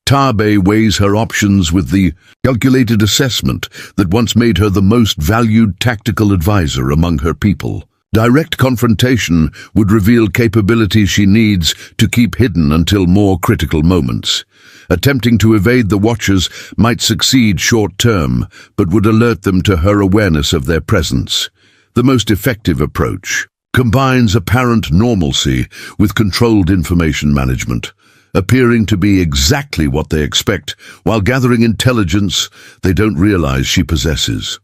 Taabe weighs her options with the calculated assessment that once made her the most valued tactical advisor among her people. Direct confrontation would reveal capabilities she needs to keep hidden until more critical moments. Attempting to evade the watchers might succeed short-term, but would alert them to her awareness of their presence. The most effective approach combines apparent normalcy with controlled information management, appearing to be exactly what they expect while gathering intelligence they don't realize she possesses.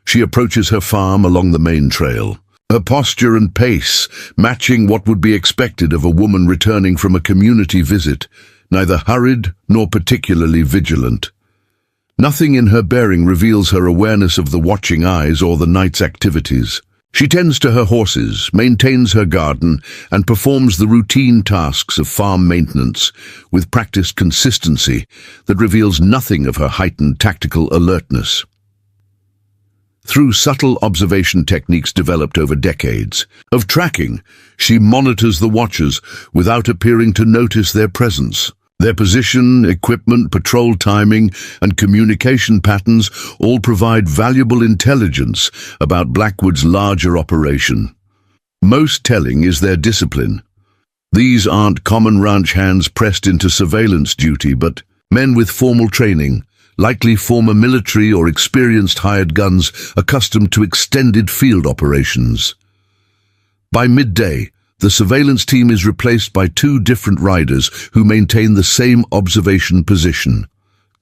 She approaches her farm along the main trail, her posture and pace matching what would be expected of a woman returning from a community visit, neither hurried nor particularly vigilant. Nothing in her bearing reveals her awareness of the watching eyes or the night's activities. She tends to her horses, maintains her garden, and performs the routine tasks of farm maintenance with practiced consistency that reveals nothing of her heightened tactical alertness. Through subtle observation techniques developed over decades of tracking, she monitors the watchers without appearing to notice their presence. Their position, equipment, patrol timing, and communication patterns all provide valuable intelligence about Blackwood's larger operation. Most telling is their discipline. These aren't common ranch hands pressed into surveillance duty, but men with formal training, likely former military or experienced hired guns accustomed to extended field operations. By midday, the surveillance team is replaced by two different riders who maintain the same observation position.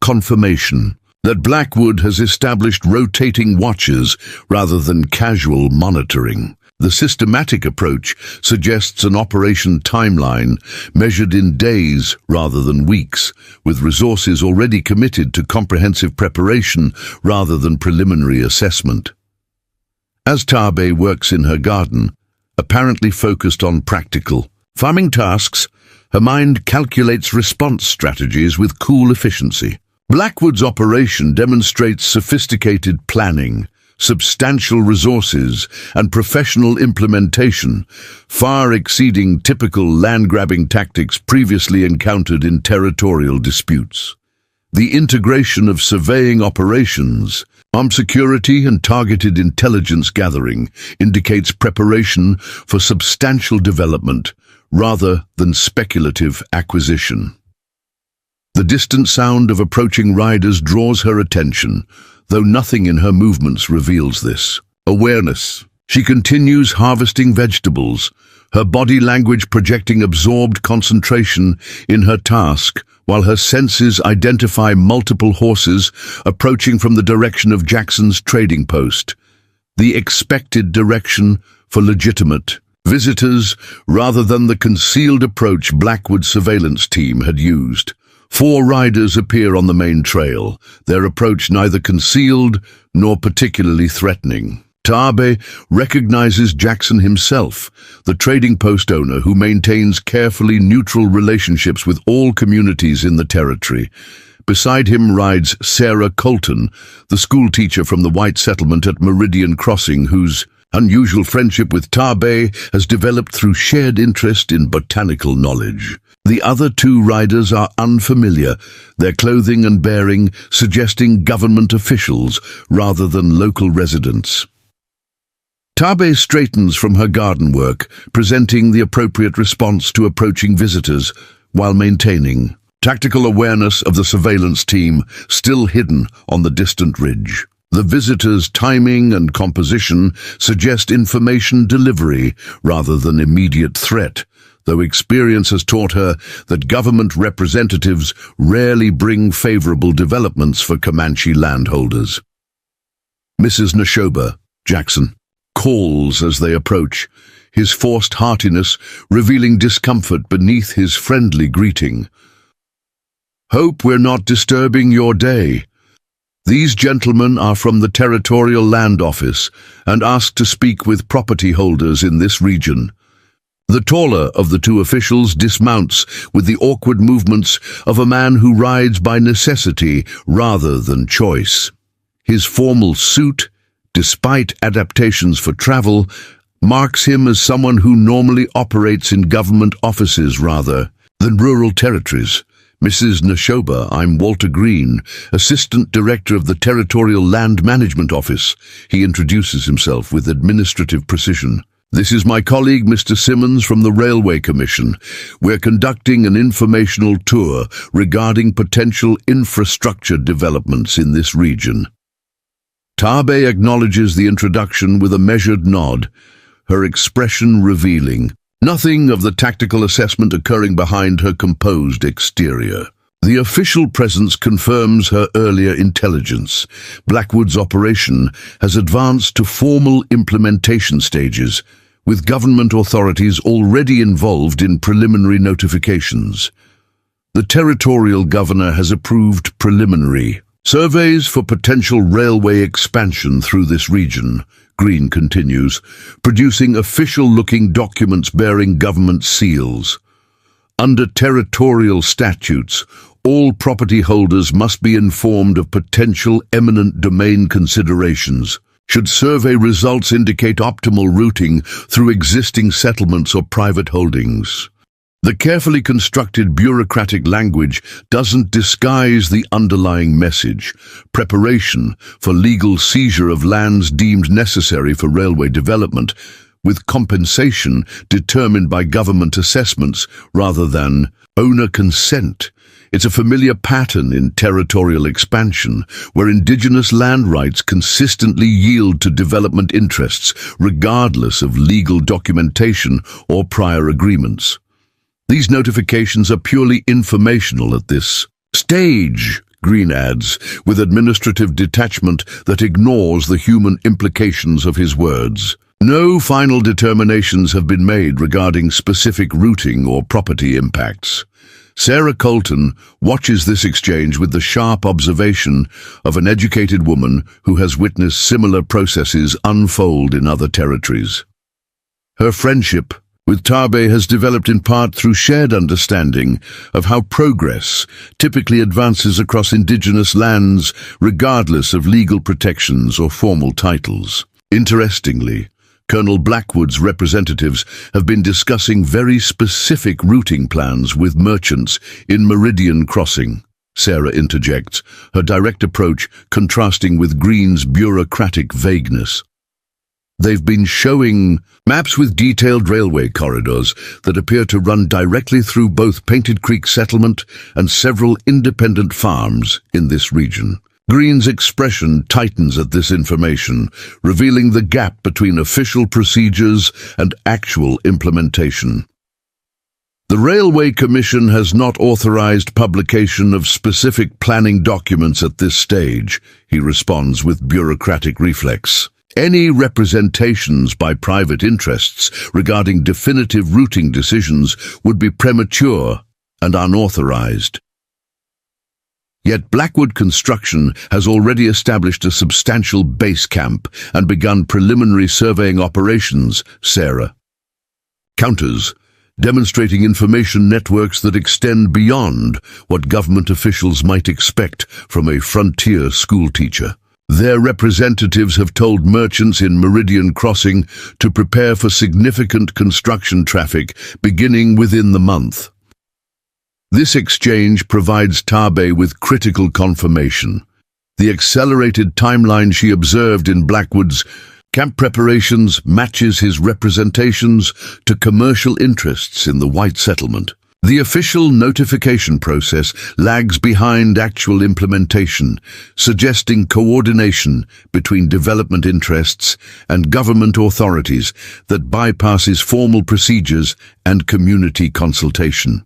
Confirmation that Blackwood has established rotating watches rather than casual monitoring. The systematic approach suggests an operation timeline measured in days rather than weeks, with resources already committed to comprehensive preparation rather than preliminary assessment. As Tabe works in her garden, apparently focused on practical farming tasks, her mind calculates response strategies with cool efficiency. Blackwood's operation demonstrates sophisticated planning, substantial resources, and professional implementation, far exceeding typical land-grabbing tactics previously encountered in territorial disputes. The integration of surveying operations, armed security, and targeted intelligence gathering indicates preparation for substantial development rather than speculative acquisition. The distant sound of approaching riders draws her attention, though nothing in her movements reveals this. Awareness. She continues harvesting vegetables, her body language projecting absorbed concentration in her task, while her senses identify multiple horses approaching from the direction of Jackson's trading post, the expected direction for legitimate visitors rather than the concealed approach Blackwood's surveillance team had used. 4 riders appear on the main trail, their approach neither concealed nor particularly threatening. Tabe recognizes Jackson himself, the trading post owner who maintains carefully neutral relationships with all communities in the territory. Beside him rides Sarah Colton, the schoolteacher from the white settlement at Meridian Crossing, whose unusual friendship with Tabe has developed through shared interest in botanical knowledge. The other 2 riders are unfamiliar, their clothing and bearing suggesting government officials rather than local residents. Tabe straightens from her garden work, presenting the appropriate response to approaching visitors, while maintaining tactical awareness of the surveillance team still hidden on the distant ridge. The visitors' timing and composition suggest information delivery rather than immediate threat, though experience has taught her that government representatives rarely bring favorable developments for Comanche landholders. Mrs. Neshoba, Jackson, calls as they approach, his forced heartiness revealing discomfort beneath his friendly greeting. "Hope we're not disturbing your day. These gentlemen are from the Territorial Land Office and asked to speak with property holders in this region." The taller of the 2 officials dismounts with the awkward movements of a man who rides by necessity rather than choice. His formal suit, despite adaptations for travel, marks him as someone who normally operates in government offices rather than rural territories. "Mrs. Neshoba, I'm Walter Green, Assistant Director of the Territorial Land Management Office." He introduces himself with administrative precision. This is my colleague, Mr. Simmons from the Railway Commission. We're conducting an informational tour regarding potential infrastructure developments in this region. Tabe acknowledges the introduction with a measured nod, her expression revealing nothing of the tactical assessment occurring behind her composed exterior. The official presence confirms her earlier intelligence. Blackwood's operation has advanced to formal implementation stages, with government authorities already involved in preliminary notifications. The territorial governor has approved preliminary surveys for potential railway expansion through this region. Green continues, producing official-looking documents bearing government seals. Under territorial statutes, all property holders must be informed of potential eminent domain considerations. Should survey results indicate optimal routing through existing settlements or private holdings. The carefully constructed bureaucratic language doesn't disguise the underlying message: preparation for legal seizure of lands deemed necessary for railway development, with compensation determined by government assessments rather than owner consent. It's a familiar pattern in territorial expansion, where indigenous land rights consistently yield to development interests, regardless of legal documentation or prior agreements. These notifications are purely informational at this stage, Green adds, with administrative detachment that ignores the human implications of his words. No final determinations have been made regarding specific routing or property impacts. Sarah Colton watches this exchange with the sharp observation of an educated woman who has witnessed similar processes unfold in other territories. Her friendship with Tabe has developed in part through shared understanding of how progress typically advances across indigenous lands, regardless of legal protections or formal titles. Interestingly, Colonel Blackwood's representatives have been discussing very specific routing plans with merchants in Meridian Crossing. Sarah interjects, her direct approach contrasting with Green's bureaucratic vagueness. They've been showing maps with detailed railway corridors that appear to run directly through both Painted Creek Settlement and several independent farms in this region. Green's expression tightens at this information, revealing the gap between official procedures and actual implementation. The Railway Commission has not authorized publication of specific planning documents at this stage, he responds with bureaucratic reflex. Any representations by private interests regarding definitive routing decisions would be premature and unauthorized. Yet Blackwood Construction has already established a substantial base camp and begun preliminary surveying operations, Sarah counters, demonstrating information networks that extend beyond what government officials might expect from a frontier schoolteacher. Their representatives have told merchants in Meridian Crossing to prepare for significant construction traffic beginning within the month. This exchange provides Tabe with critical confirmation. The accelerated timeline she observed in Blackwood's camp preparations matches his representations to commercial interests in the white settlement. The official notification process lags behind actual implementation, suggesting coordination between development interests and government authorities that bypasses formal procedures and community consultation.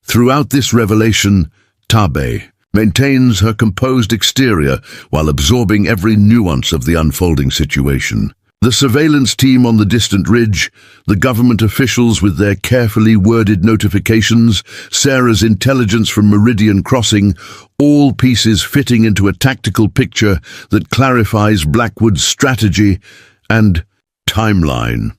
Throughout this revelation, Tabe maintains her composed exterior while absorbing every nuance of the unfolding situation. The surveillance team on the distant ridge, the government officials with their carefully worded notifications, Sarah's intelligence from Meridian Crossing, all pieces fitting into a tactical picture that clarifies Blackwood's strategy and timeline.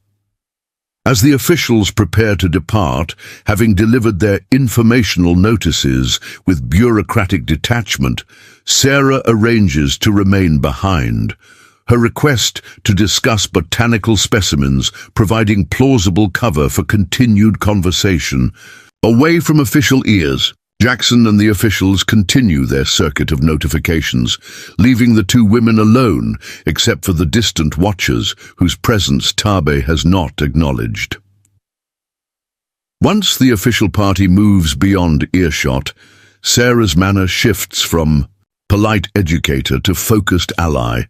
As the officials prepare to depart, having delivered their informational notices with bureaucratic detachment, Sarah arranges to remain behind. Her request to discuss botanical specimens, providing plausible cover for continued conversation, away from official ears. Jackson and the officials continue their circuit of notifications, leaving the two women alone except for the distant watchers whose presence Taabe has not acknowledged. Once the official party moves beyond earshot, Sarah's manner shifts from polite educator to focused ally.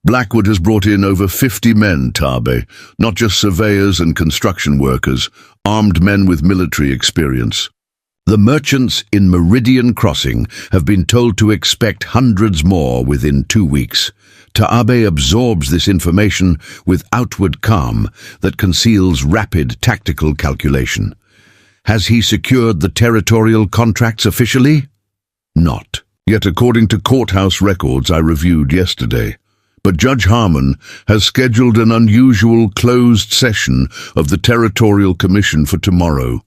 Blackwood has brought in over 50 men, Taabe, not just surveyors and construction workers, armed men with military experience. The merchants in Meridian Crossing have been told to expect hundreds more within 2 weeks. Taabe absorbs this information with outward calm that conceals rapid tactical calculation. Has he secured the territorial contracts officially? Not. Yet according to courthouse records I reviewed yesterday. But Judge Harmon has scheduled an unusual closed session of the Territorial Commission for tomorrow.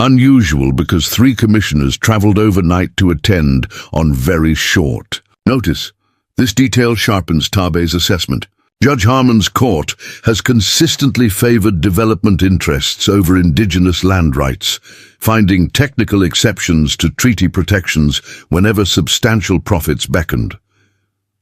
Unusual because 3 commissioners traveled overnight to attend on very short notice. This detail sharpens Taabe's assessment. Judge Harmon's court has consistently favored development interests over indigenous land rights, finding technical exceptions to treaty protections whenever substantial profits beckoned.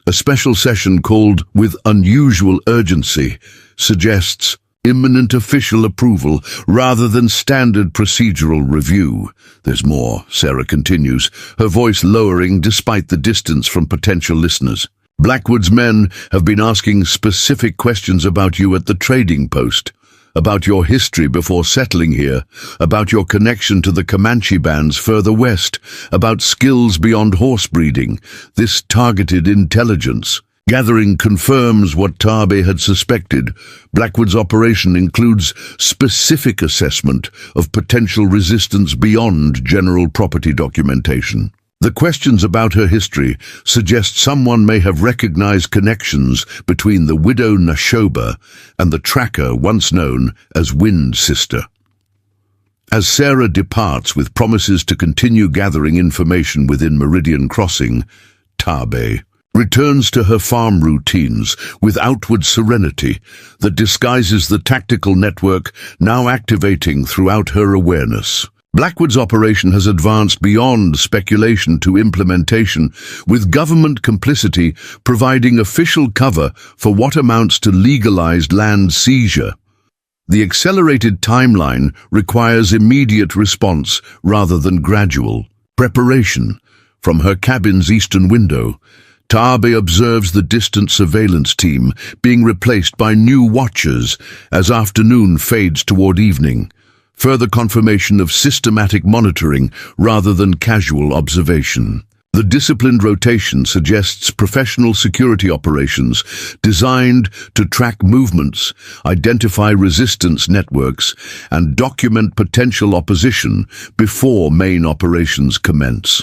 A special session called with unusual urgency suggests imminent official approval rather than standard procedural review. There's more, Sarah continues, her voice lowering despite the distance from potential listeners. Blackwood's men have been asking specific questions about you at the trading post, about your history before settling here, about your connection to the Comanche bands further west, about skills beyond horse breeding. This targeted intelligence gathering confirms what Taabe had suspected. Blackwood's operation includes specific assessment of potential resistance beyond general property documentation. The questions about her history suggest someone may have recognized connections between the widow Nashoba and the tracker once known as Wind Sister. As Sarah departs with promises to continue gathering information within Meridian Crossing, Taabe returns to her farm routines with outward serenity that disguises the tactical network now activating throughout her awareness. Blackwood's operation has advanced beyond speculation to implementation, with government complicity providing official cover for what amounts to legalized land seizure. The accelerated timeline requires immediate response rather than gradual preparation. From her cabin's eastern window, Taabe observes the distant surveillance team being replaced by new watchers as afternoon fades toward evening. Further confirmation of systematic monitoring rather than casual observation. The disciplined rotation suggests professional security operations designed to track movements, identify resistance networks, and document potential opposition before main operations commence.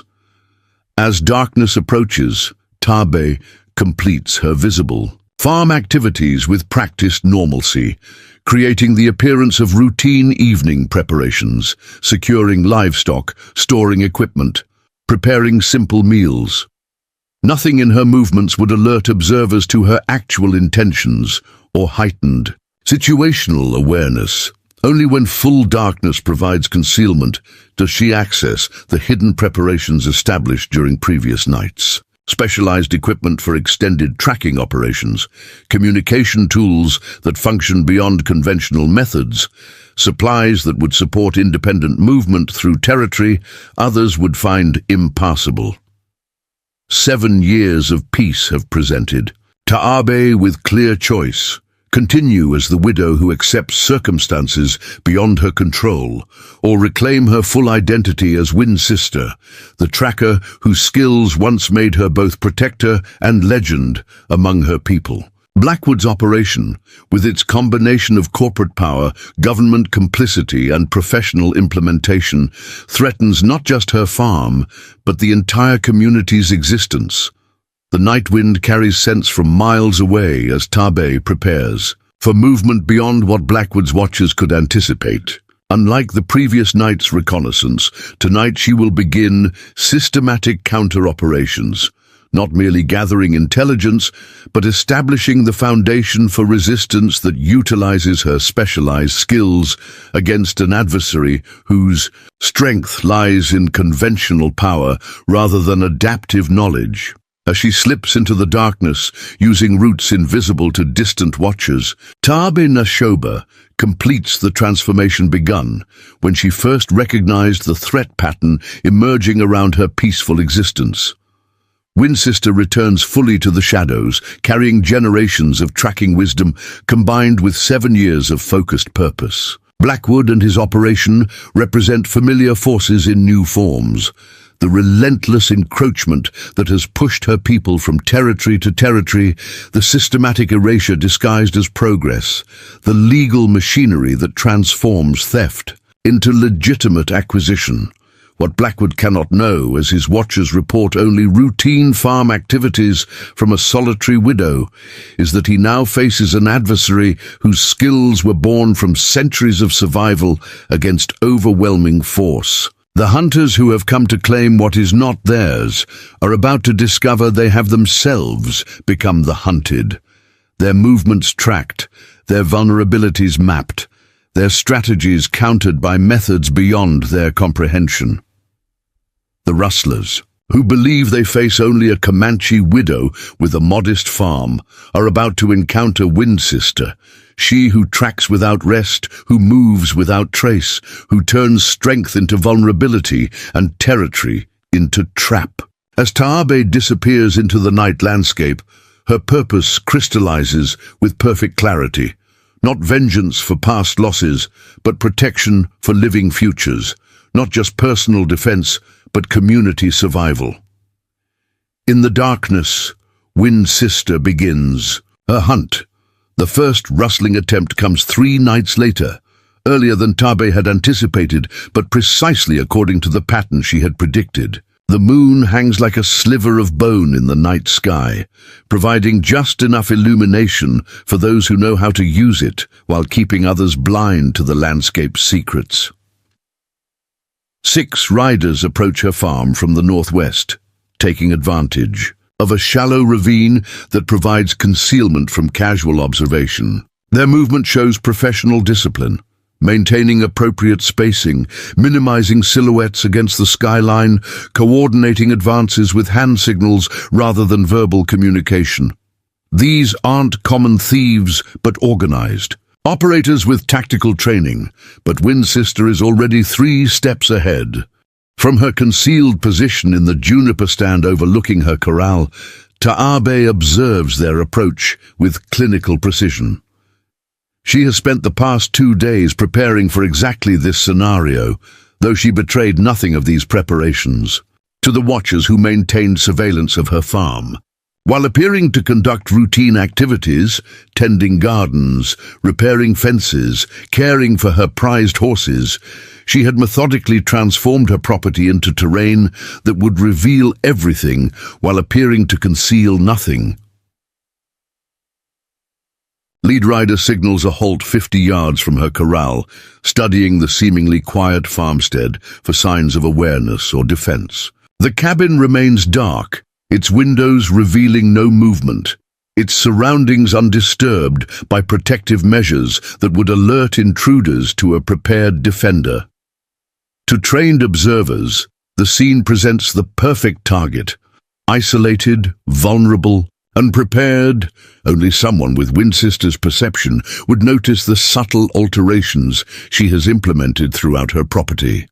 As darkness approaches, Taabe completes her visible farm activities with practiced normalcy, creating the appearance of routine evening preparations, securing livestock, storing equipment, preparing simple meals. Nothing in her movements would alert observers to her actual intentions or heightened situational awareness. Only when full darkness provides concealment does she access the hidden preparations established during previous nights. Specialized equipment for extended tracking operations, communication tools that function beyond conventional methods, supplies that would support independent movement through territory others would find impassable. 7 years of peace have presented. Taabe, with clear choice, continue as the widow who accepts circumstances beyond her control, or reclaim her full identity as Wind Sister, the tracker whose skills once made her both protector and legend among her people. Blackwood's operation, with its combination of corporate power, government complicity, and professional implementation, threatens not just her farm, but the entire community's existence. The night wind carries scents from miles away as Taabe prepares for movement beyond what Blackwood's watchers could anticipate. Unlike the previous night's reconnaissance, tonight she will begin systematic counter-operations, not merely gathering intelligence, but establishing the foundation for resistance that utilizes her specialized skills against an adversary whose strength lies in conventional power rather than adaptive knowledge. As she slips into the darkness, using routes invisible to distant watchers, Taabe Nashoba completes the transformation begun when she first recognized the threat pattern emerging around her peaceful existence. Windsister returns fully to the shadows, carrying generations of tracking wisdom combined with 7 years of focused purpose. Blackwood and his operation represent familiar forces in new forms. The relentless encroachment that has pushed her people from territory to territory, the systematic erasure disguised as progress, the legal machinery that transforms theft into legitimate acquisition. What Blackwood cannot know, as his watchers report only routine farm activities from a solitary widow, is that he now faces an adversary whose skills were born from centuries of survival against overwhelming force. The hunters who have come to claim what is not theirs are about to discover they have themselves become the hunted. Their movements tracked, their vulnerabilities mapped, their strategies countered by methods beyond their comprehension. The Rustlers, who believe they face only a Comanche widow with a modest farm, are about to encounter Windsister, she who tracks without rest, who moves without trace, who turns strength into vulnerability and territory into trap. As Taabe disappears into the night landscape, her purpose crystallizes with perfect clarity. Not vengeance for past losses, but protection for living futures. Not just personal defense, but community survival. In the darkness, Windsister begins her hunt. The first rustling attempt comes 3 nights later, earlier than Taabe had anticipated, but precisely according to the pattern she had predicted. The moon hangs like a sliver of bone in the night sky, providing just enough illumination for those who know how to use it while keeping others blind to the landscape's secrets. 6 riders approach her farm from the northwest, taking advantage of a shallow ravine that provides concealment from casual observation. Their movement shows professional discipline, maintaining appropriate spacing, minimizing silhouettes against the skyline, coordinating advances with hand signals rather than verbal communication. These aren't common thieves, but organized. Operators with tactical training, but Windsister is already 3 steps ahead. From her concealed position in the juniper stand overlooking her corral, Taabe observes their approach with clinical precision. She has spent the past 2 days preparing for exactly this scenario, though she betrayed nothing of these preparations to the watchers who maintained surveillance of her farm. While appearing to conduct routine activities, tending gardens, repairing fences, caring for her prized horses, she had methodically transformed her property into terrain that would reveal everything while appearing to conceal nothing. Lead rider signals a halt 50 yards from her corral, studying the seemingly quiet farmstead for signs of awareness or defense. The cabin remains dark, its windows revealing no movement, its surroundings undisturbed by protective measures that would alert intruders to a prepared defender. To trained observers, the scene presents the perfect target. Isolated, vulnerable, unprepared, only someone with Windsister's perception would notice the subtle alterations she has implemented throughout her property.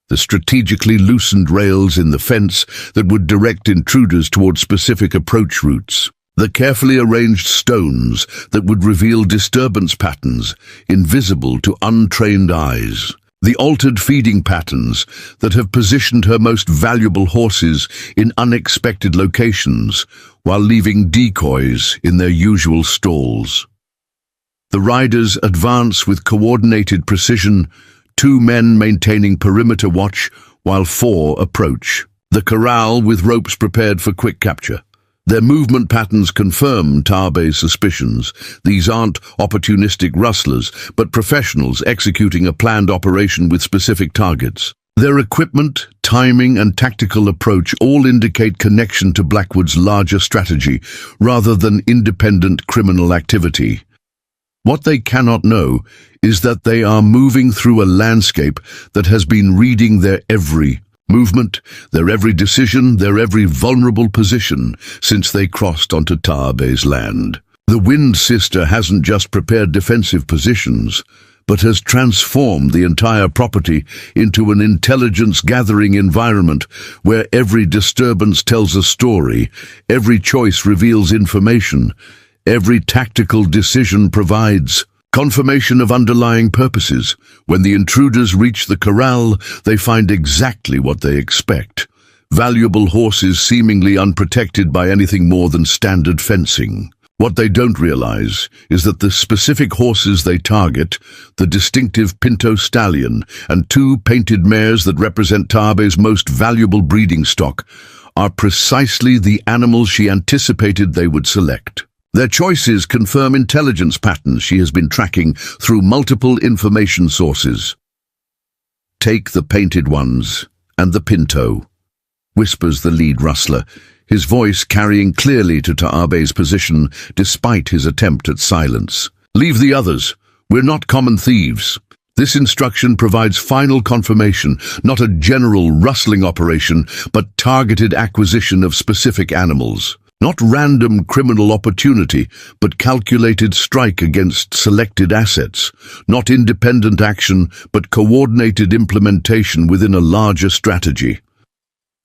The strategically loosened rails in the fence that would direct intruders toward specific approach routes. The carefully arranged stones that would reveal disturbance patterns, invisible to untrained eyes. The altered feeding patterns that have positioned her most valuable horses in unexpected locations while leaving decoys in their usual stalls. The riders advance with coordinated precision, 2 men maintaining perimeter watch while 4 approach. The corral with ropes prepared for quick capture. Their movement patterns confirm Taabe's suspicions. These aren't opportunistic rustlers, but professionals executing a planned operation with specific targets. Their equipment, timing and tactical approach all indicate connection to Blackwood's larger strategy rather than independent criminal activity. What they cannot know is that they are moving through a landscape that has been reading their every movement, their every decision, their every vulnerable position since they crossed onto Taabe's land. The Wind Sister hasn't just prepared defensive positions, but has transformed the entire property into an intelligence-gathering environment where every disturbance tells a story, every choice reveals information, every tactical decision provides confirmation of underlying purposes. When the intruders reach the corral, they find exactly what they expect. Valuable horses seemingly unprotected by anything more than standard fencing. What they don't realize is that the specific horses they target, the distinctive Pinto stallion and two painted mares that represent Taabe's most valuable breeding stock, are precisely the animals she anticipated they would select. Their choices confirm intelligence patterns she has been tracking through multiple information sources. "Take the painted ones and the Pinto," whispers the lead rustler, his voice carrying clearly to Taabe's position despite his attempt at silence. "Leave the others. We're not common thieves." This instruction provides final confirmation, not a general rustling operation, but targeted acquisition of specific animals. Not random criminal opportunity, but calculated strike against selected assets. Not independent action, but coordinated implementation within a larger strategy.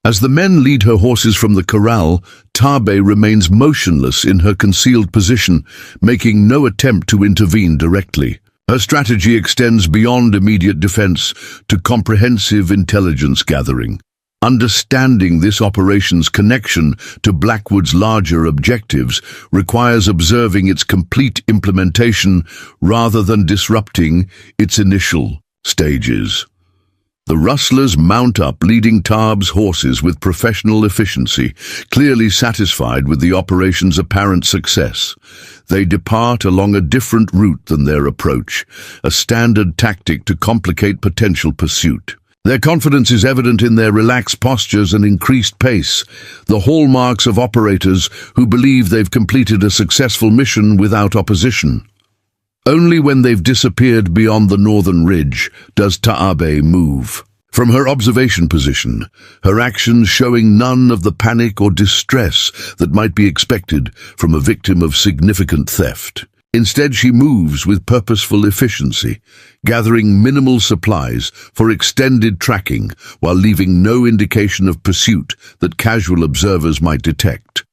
As the men lead her horses from the corral, Taabe remains motionless in her concealed position, making no attempt to intervene directly. Her strategy extends beyond immediate defense to comprehensive intelligence gathering. Understanding this operation's connection to Blackwood's larger objectives requires observing its complete implementation rather than disrupting its initial stages. The rustlers mount up, leading Taabe's horses with professional efficiency, clearly satisfied with the operation's apparent success. They depart along a different route than their approach, a standard tactic to complicate potential pursuit. Their confidence is evident in their relaxed postures and increased pace, the hallmarks of operators who believe they've completed a successful mission without opposition. Only when they've disappeared beyond the northern ridge does Taabe move. From her observation position, her actions showing none of the panic or distress that might be expected from a victim of significant theft. Instead, she moves with purposeful efficiency, gathering minimal supplies for extended tracking while leaving no indication of pursuit that casual observers might detect.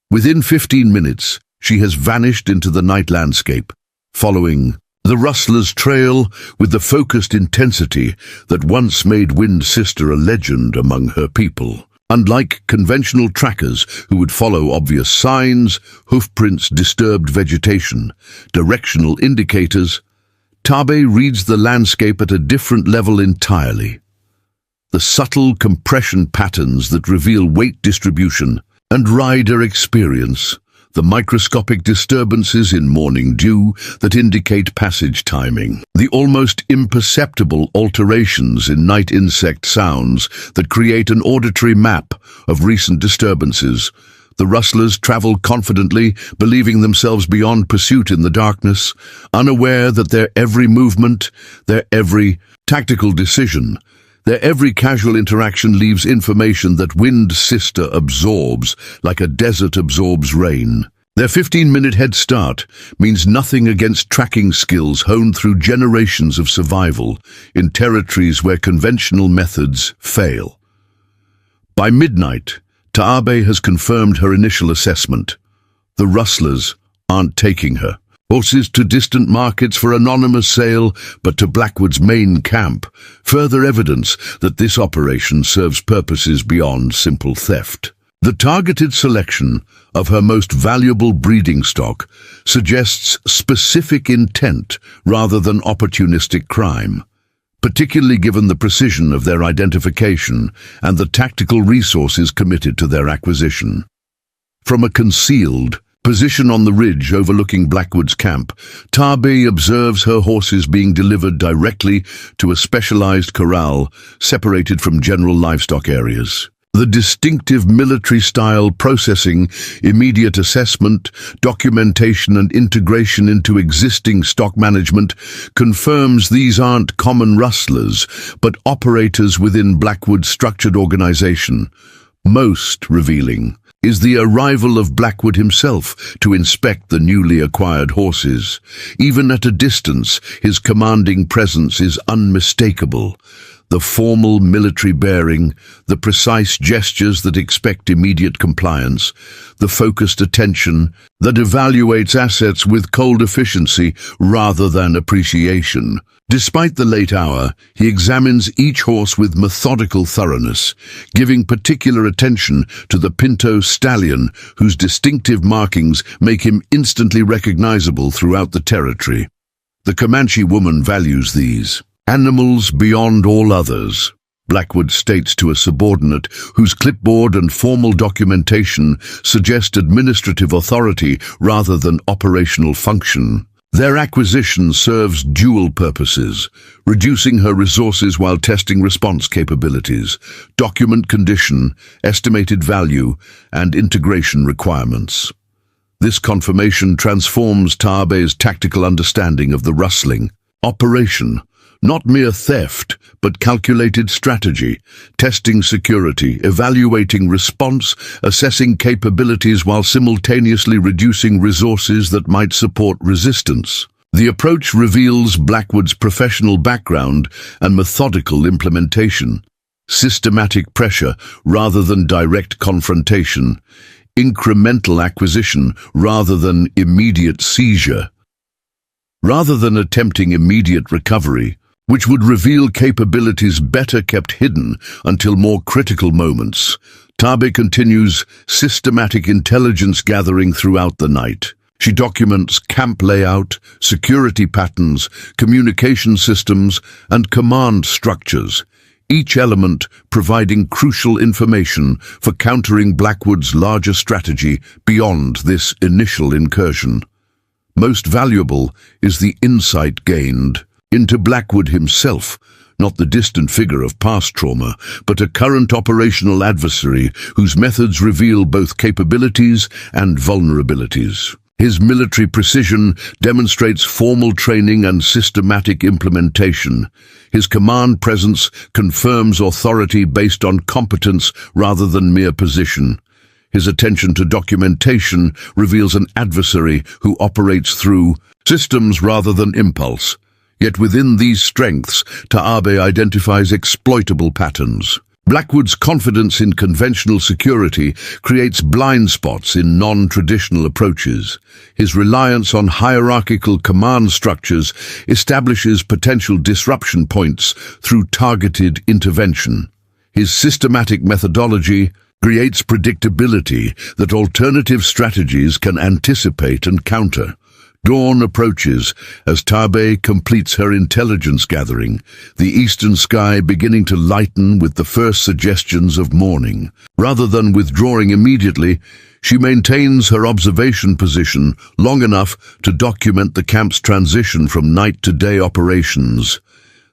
Within 15 minutes, she has vanished into the night landscape, following the rustler's trail with the focused intensity that once made Wind Sister a legend among her people. Unlike conventional trackers who would follow obvious signs, hoofprints, disturbed vegetation, directional indicators, Taabe reads the landscape at a different level entirely. The subtle compression patterns that reveal weight distribution and rider experience, the microscopic disturbances in morning dew that indicate passage timing, the almost imperceptible alterations in night insect sounds that create an auditory map of recent disturbances. The rustlers travel confidently, believing themselves beyond pursuit in the darkness, unaware that their every movement, their every tactical decision, their every casual interaction leaves information that Wind Sister absorbs like a desert absorbs rain. Their 15-minute head start means nothing against tracking skills honed through generations of survival in territories where conventional methods fail. By midnight, Taabe has confirmed her initial assessment. The rustlers aren't taking her. Horses to distant markets for anonymous sale, but to Blackwood's main camp, further evidence that this operation serves purposes beyond simple theft. The targeted selection of her most valuable breeding stock suggests specific intent rather than opportunistic crime, particularly given the precision of their identification and the tactical resources committed to their acquisition. From a concealed, Position on the ridge overlooking Blackwood's camp, Tarbé observes her horses being delivered directly to a specialized corral separated from general livestock areas. The distinctive military-style processing, immediate assessment, documentation and integration into existing stock management confirms these aren't common rustlers, but operators within Blackwood's structured organization. Most revealing is the arrival of Blackwood himself to inspect the newly acquired horses. Even at a distance, his commanding presence is unmistakable. The formal military bearing, the precise gestures that expect immediate compliance, the focused attention that evaluates assets with cold efficiency rather than appreciation. Despite the late hour, he examines each horse with methodical thoroughness, giving particular attention to the Pinto stallion, whose distinctive markings make him instantly recognizable throughout the territory. The Comanche woman values these animals beyond all others, Blackwood states to a subordinate whose clipboard and formal documentation suggest administrative authority rather than operational function. Their acquisition serves dual purposes, reducing her resources while testing response capabilities, document condition, estimated value, and integration requirements. This confirmation transforms Tarbé's tactical understanding of the rustling operation. Not mere theft, but calculated strategy, testing security, evaluating response, assessing capabilities while simultaneously reducing resources that might support resistance. The approach reveals Blackwood's professional background and methodical implementation. Systematic pressure rather than direct confrontation. Incremental acquisition rather than immediate seizure. Rather than attempting immediate recovery, which would reveal capabilities better kept hidden until more critical moments, Tarbé continues systematic intelligence gathering throughout the night. She documents camp layout, security patterns, communication systems, and command structures, each element providing crucial information for countering Blackwood's larger strategy beyond this initial incursion. Most valuable is the insight gained into Blackwood himself, not the distant figure of past trauma, but a current operational adversary whose methods reveal both capabilities and vulnerabilities. His military precision demonstrates formal training and systematic implementation. His command presence confirms authority based on competence rather than mere position. His attention to documentation reveals an adversary who operates through systems rather than impulse. Yet within these strengths, Tarbé identifies exploitable patterns. Blackwood's confidence in conventional security creates blind spots in non-traditional approaches. His reliance on hierarchical command structures establishes potential disruption points through targeted intervention. His systematic methodology creates predictability that alternative strategies can anticipate and counter. Dawn approaches as Tarbé completes her intelligence gathering, the eastern sky beginning to lighten with the first suggestions of morning. Rather than withdrawing immediately, she maintains her observation position long enough to document the camp's transition from night to day operations.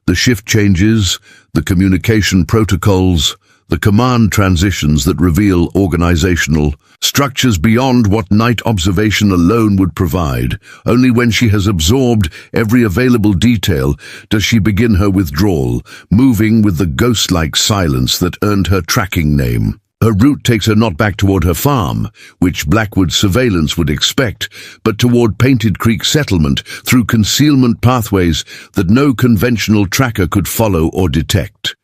The shift changes, the communication protocols, the command transitions that reveal organizational structures beyond what night observation alone would provide. Only when she has absorbed every available detail does she begin her withdrawal, moving with the ghost-like silence that earned her tracking name. Her route takes her not back toward her farm, which Blackwood's surveillance would expect, but toward Painted Creek settlement through concealment pathways that no conventional tracker could follow or detect.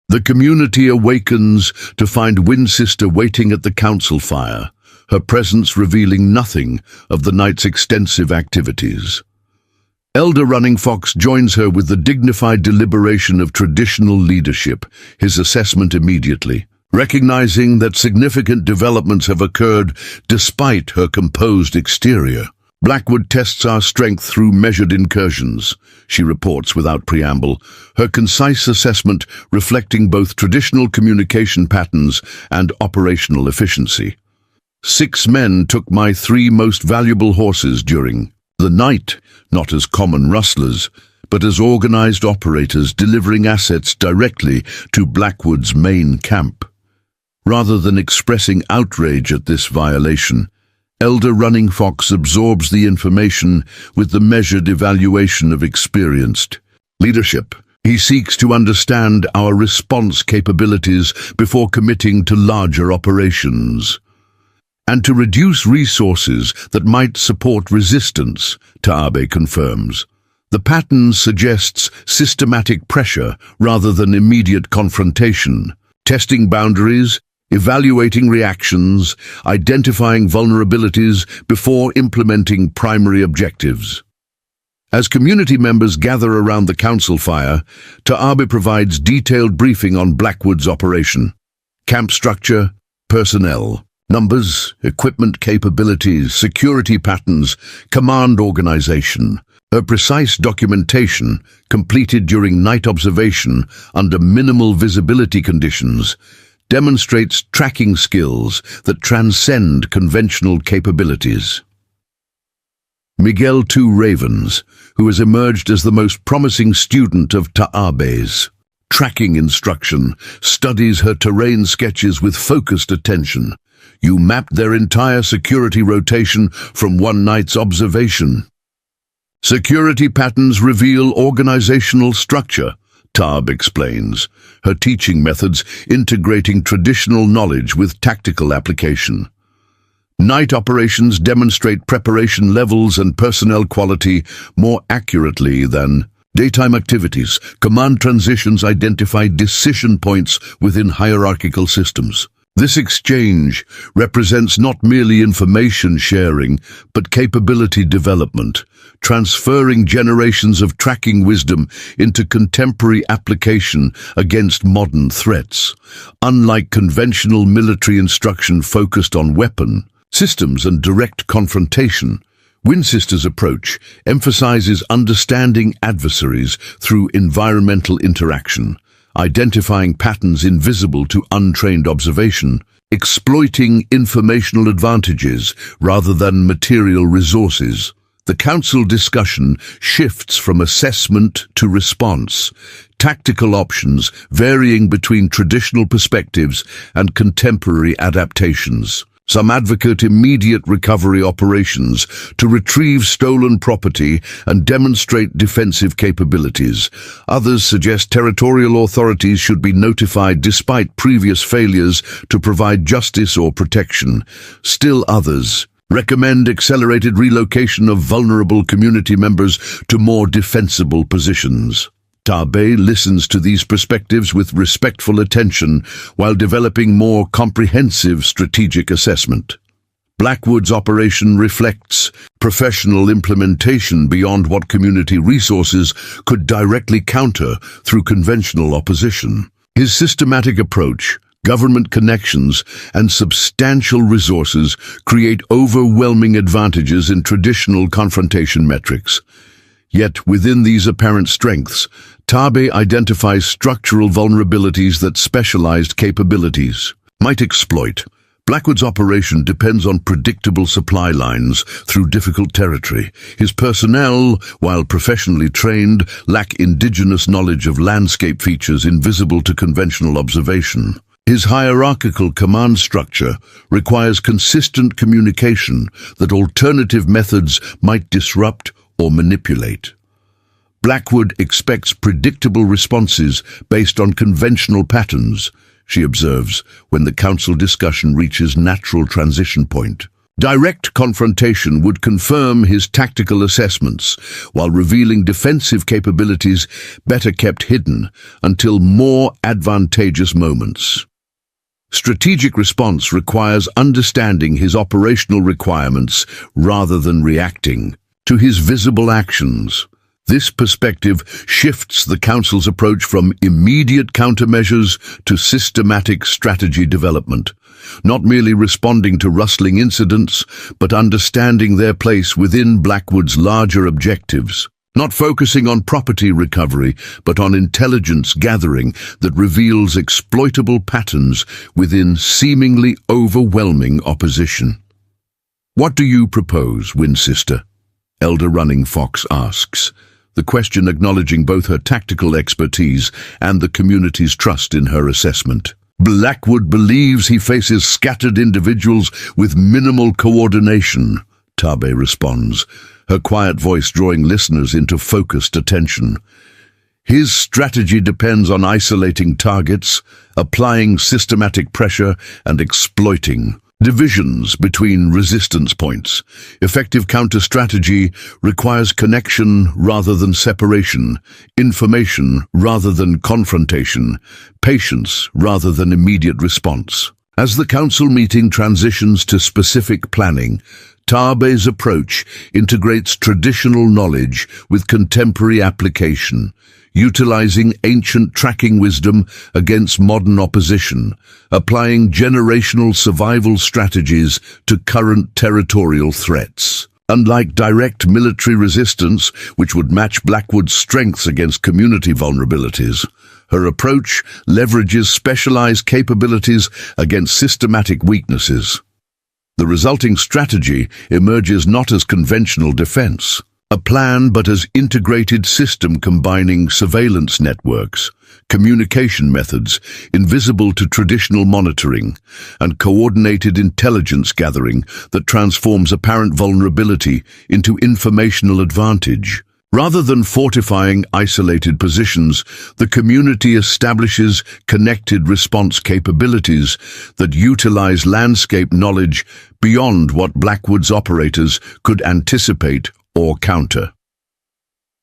The community awakens to find Winsister waiting at the council fire, her presence revealing nothing of the night's extensive activities. Elder Running Fox joins her with the dignified deliberation of traditional leadership, his assessment immediately, recognizing that significant developments have occurred despite her composed exterior. Blackwood tests our strength through measured incursions, she reports without preamble, her concise assessment reflecting both traditional communication patterns and operational efficiency. 6 men took my 3 most valuable horses during the night, not as common rustlers, but as organized operators delivering assets directly to Blackwood's main camp. Rather than expressing outrage at this violation, Elder Running Fox absorbs the information with the measured evaluation of experienced leadership. He seeks to understand our response capabilities before committing to larger operations, and to reduce resources that might support resistance, Taabe confirms. The pattern suggests systematic pressure rather than immediate confrontation, testing boundaries, evaluating reactions, identifying vulnerabilities before implementing primary objectives. As community members gather around the council fire, Taabe provides detailed briefing on Blackwood's operation: camp structure, personnel, numbers, equipment capabilities, security patterns, command organization. Her precise documentation, completed during night observation under minimal visibility conditions, demonstrates tracking skills that transcend conventional capabilities. Miguel Two Ravens, who has emerged as the most promising student of Taabe's tracking instruction, studies her terrain sketches with focused attention. You mapped their entire security rotation from one night's observation. Security patterns reveal organizational structure, Taab explains, her teaching methods integrating traditional knowledge with tactical application. Night operations demonstrate preparation levels and personnel quality more accurately than daytime activities. Command transitions identify decision points within hierarchical systems. This exchange represents not merely information sharing, but capability development, transferring generations of tracking wisdom into contemporary application against modern threats. Unlike conventional military instruction focused on weapon systems and direct confrontation, Winsisters' approach emphasizes understanding adversaries through environmental interaction, identifying patterns invisible to untrained observation, exploiting informational advantages rather than material resources. The council discussion shifts from assessment to response, tactical options varying between traditional perspectives and contemporary adaptations. Some advocate immediate recovery operations to retrieve stolen property and demonstrate defensive capabilities. Others suggest territorial authorities should be notified despite previous failures to provide justice or protection. Still others recommend accelerated relocation of vulnerable community members to more defensible positions. Taabe listens to these perspectives with respectful attention while developing more comprehensive strategic assessment. Blackwood's operation reflects professional implementation beyond what community resources could directly counter through conventional opposition. His systematic approach, government connections, and substantial resources create overwhelming advantages in traditional confrontation metrics. Yet within these apparent strengths, Taabe identifies structural vulnerabilities that specialized capabilities might exploit. Blackwood's operation depends on predictable supply lines through difficult territory. His personnel, while professionally trained, lack indigenous knowledge of landscape features invisible to conventional observation. His hierarchical command structure requires consistent communication that alternative methods might disrupt or manipulate. Blackwood expects predictable responses based on conventional patterns, she observes, when the council discussion reaches natural transition point. Direct confrontation would confirm his tactical assessments, while revealing defensive capabilities better kept hidden until more advantageous moments. Strategic response requires understanding his operational requirements rather than reacting to his visible actions. This perspective shifts the council's approach from immediate countermeasures to systematic strategy development, not merely responding to rustling incidents, but understanding their place within Blackwood's larger objectives. not focusing on property recovery, but on intelligence gathering that reveals exploitable patterns within seemingly overwhelming opposition. "What do you propose, Wind Sister?" Elder Running Fox asks, the question acknowledging both her tactical expertise and the community's trust in her assessment. "Blackwood believes he faces scattered individuals with minimal coordination," Tabe responds, her quiet voice drawing listeners into focused attention. "His strategy depends on isolating targets, applying systematic pressure, and exploiting divisions between resistance points. Effective counter-strategy requires connection rather than separation, information rather than confrontation, patience rather than immediate response." As the council meeting transitions to specific planning, Tabe's approach integrates traditional knowledge with contemporary application, utilizing ancient tracking wisdom against modern opposition, applying generational survival strategies to current territorial threats. Unlike direct military resistance, which would match Blackwood's strengths against community vulnerabilities, her approach leverages specialized capabilities against systematic weaknesses. The resulting strategy emerges not as conventional defense, a plan, but as integrated system combining surveillance networks, communication methods invisible to traditional monitoring, and coordinated intelligence gathering that transforms apparent vulnerability into informational advantage. Rather than fortifying isolated positions, the community establishes connected response capabilities that utilize landscape knowledge beyond what Blackwood's operators could anticipate or counter.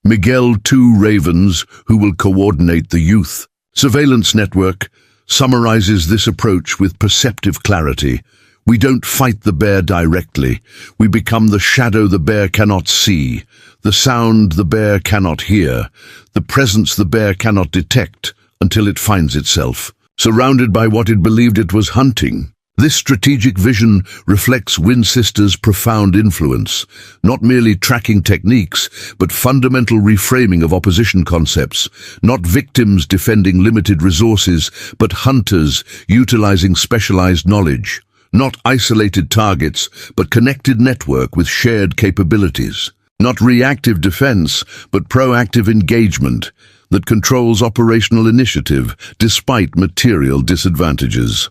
Miguel Two Ravens, who will coordinate the youth surveillance network, summarizes this approach with perceptive clarity. "We don't fight the bear directly. We become the shadow the bear cannot see, the sound the bear cannot hear, the presence the bear cannot detect until it finds itself surrounded by what it believed it was hunting." This strategic vision reflects Wind Sister's profound influence, not merely tracking techniques, but fundamental reframing of opposition concepts, not victims defending limited resources, but hunters utilizing specialized knowledge, not isolated targets, but connected network with shared capabilities, not reactive defense, but proactive engagement that controls operational initiative despite material disadvantages.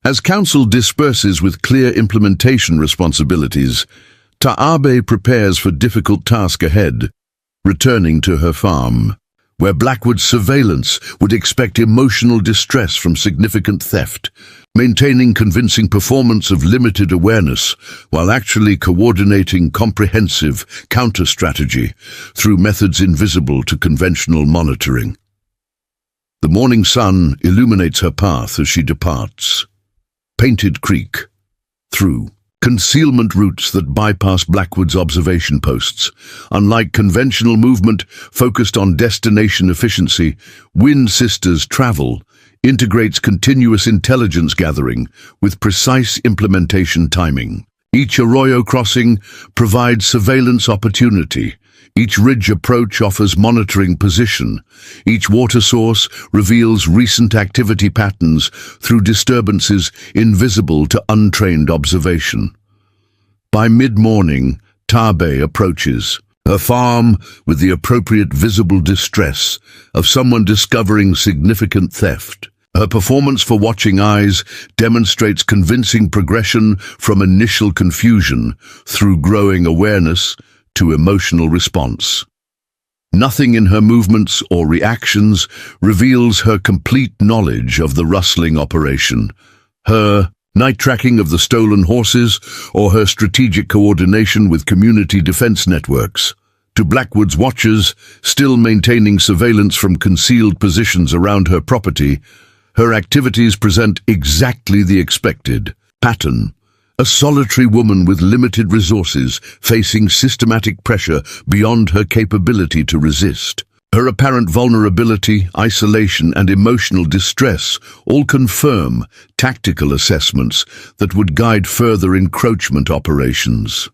As Council disperses with clear implementation responsibilities, Taabe prepares for difficult task ahead, returning to her farm, where Blackwood's surveillance would expect emotional distress from significant theft, maintaining convincing performance of limited awareness while actually coordinating comprehensive counter-strategy through methods invisible to conventional monitoring. The morning sun illuminates her path as she departs. Painted Creek, through concealment routes that bypass Blackwood's observation posts. Unlike conventional movement focused on destination efficiency, Wind Sister's travel integrates continuous intelligence gathering with precise implementation timing. Each arroyo crossing provides surveillance opportunity. Each ridge approach offers monitoring position. Each water source reveals recent activity patterns through disturbances invisible to untrained observation. By mid-morning, Tabe approaches her farm with the appropriate visible distress of someone discovering significant theft. Her performance for watching eyes demonstrates convincing progression from initial confusion through growing awareness to emotional response. Nothing in her movements or reactions reveals her complete knowledge of the rustling operation, her night tracking of the stolen horses, or her strategic coordination with community defense networks. To Blackwood's watchers, still maintaining surveillance from concealed positions around her property, her activities present exactly the expected pattern. A solitary woman with limited resources facing systematic pressure beyond her capability to resist. Her apparent vulnerability, isolation, and emotional distress all confirm tactical assessments that would guide further encroachment operations.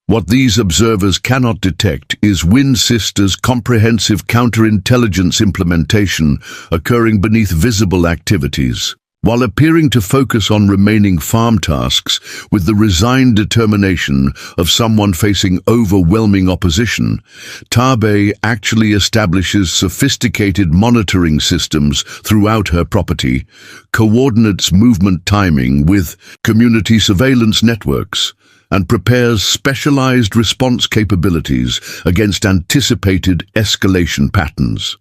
What these observers cannot detect is Wind Sisters' comprehensive counterintelligence implementation occurring beneath visible activities. While appearing to focus on remaining farm tasks with the resigned determination of someone facing overwhelming opposition, Tabe actually establishes sophisticated monitoring systems throughout her property, coordinates movement timing with community surveillance networks, and prepares specialized response capabilities against anticipated escalation patterns.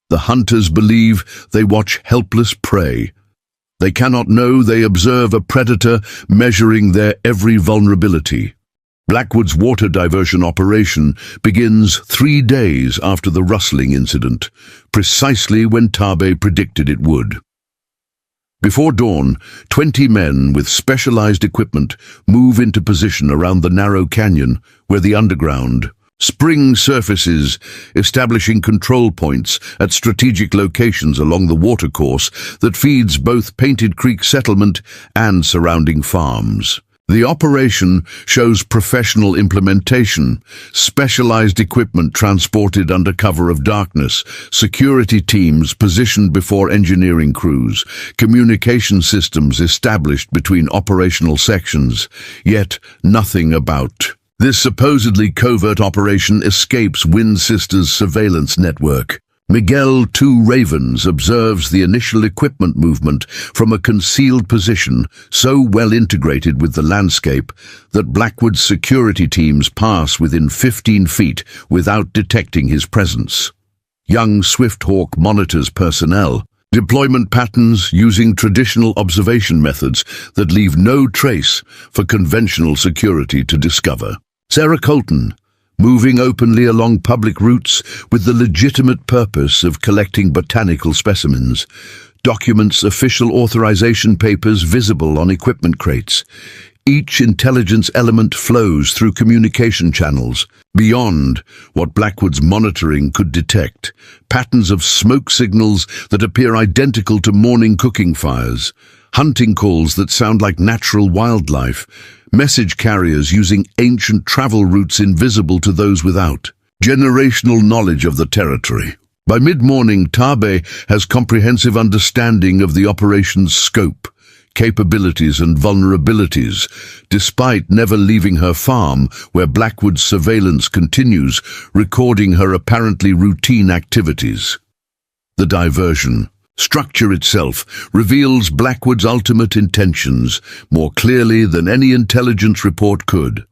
The hunters believe they watch helpless prey. They cannot know they observe a predator measuring their every vulnerability. Blackwood's water diversion operation begins 3 days after the rustling incident, precisely when Tabe predicted it would. Before dawn, 20 men with specialized equipment move into position around the narrow canyon where the underground spring surfaces, establishing control points at strategic locations along the watercourse that feeds both Painted Creek settlement and surrounding farms. The operation shows professional implementation, specialized equipment transported under cover of darkness, security teams positioned before engineering crews, communication systems established between operational sections, yet nothing about. This supposedly covert operation escapes Wind Sisters' surveillance network. Miguel Two Ravens observes the initial equipment movement from a concealed position so well integrated with the landscape that Blackwood's security teams pass within 15 feet without detecting his presence. Young Swifthawk monitors personnel, deployment patterns using traditional observation methods that leave no trace for conventional security to discover. Sarah Colton, moving openly along public routes with the legitimate purpose of collecting botanical specimens, documents official authorization papers visible on equipment crates. Each intelligence element flows through communication channels, beyond what Blackwood's monitoring could detect, patterns of smoke signals that appear identical to morning cooking fires, hunting calls that sound like natural wildlife, message carriers using ancient travel routes invisible to those without. Generational knowledge of the territory. By mid-morning, Tabe has comprehensive understanding of the operation's scope, capabilities and vulnerabilities, despite never leaving her farm where Blackwood's surveillance continues, recording her apparently routine activities. The diversion structure itself reveals Blackwood's ultimate intentions more clearly than any intelligence report could.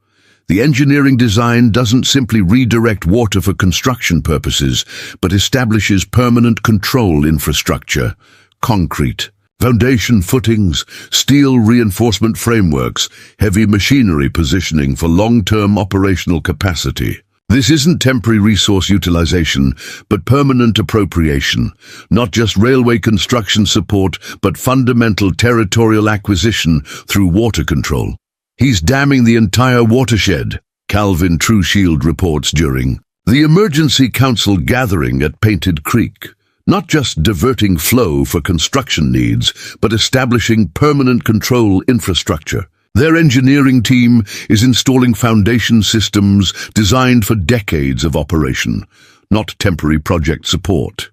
The engineering design doesn't simply redirect water for construction purposes, but establishes permanent control infrastructure, concrete, foundation footings, steel reinforcement frameworks, heavy machinery positioning for long-term operational capacity. This isn't temporary resource utilization, but permanent appropriation, not just railway construction support, but fundamental territorial acquisition through water control. He's damming the entire watershed, Calvin Trueshield reports during the Emergency Council gathering at Painted Creek. Not just diverting flow for construction needs, but establishing permanent control infrastructure. Their engineering team is installing foundation systems designed for decades of operation, not temporary project support.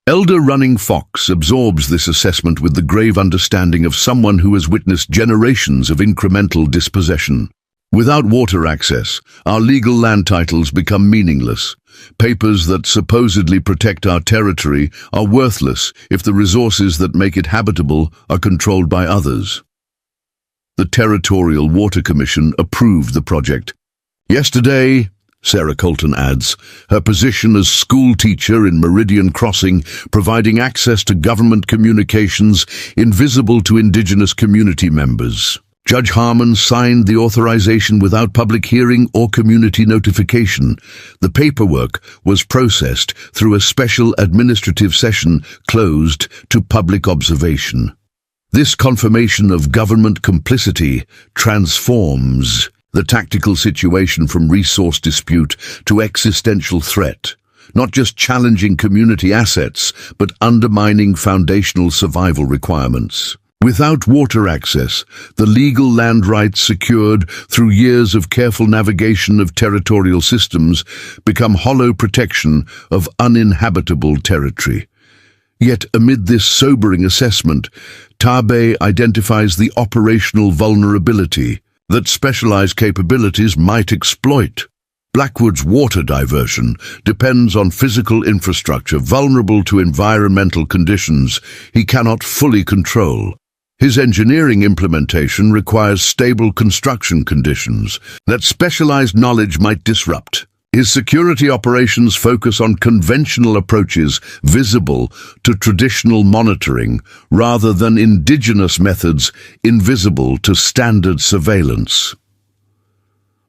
Elder Running Fox absorbs this assessment with the grave understanding of someone who has witnessed generations of incremental dispossession. Without water access, our legal land titles become meaningless. Papers that supposedly protect our territory are worthless if the resources that make it habitable are controlled by others. The Territorial Water Commission approved the project. Yesterday, Sarah Colton adds, her position as school teacher in Meridian Crossing, providing access to government communications invisible to Indigenous community members. Judge Harmon signed the authorization without public hearing or community notification. The paperwork was processed through a special administrative session closed to public observation. This confirmation of government complicity transforms the tactical situation from resource dispute to existential threat, not just challenging community assets, but undermining foundational survival requirements. Without water access, the legal land rights secured through years of careful navigation of territorial systems become hollow protection of uninhabitable territory. Yet amid this sobering assessment, Tabe identifies the operational vulnerability that specialized capabilities might exploit. Blackwood's water diversion depends on physical infrastructure vulnerable to environmental conditions he cannot fully control. His engineering implementation requires stable construction conditions that specialized knowledge might disrupt. His security operations focus on conventional approaches visible to traditional monitoring rather than indigenous methods invisible to standard surveillance.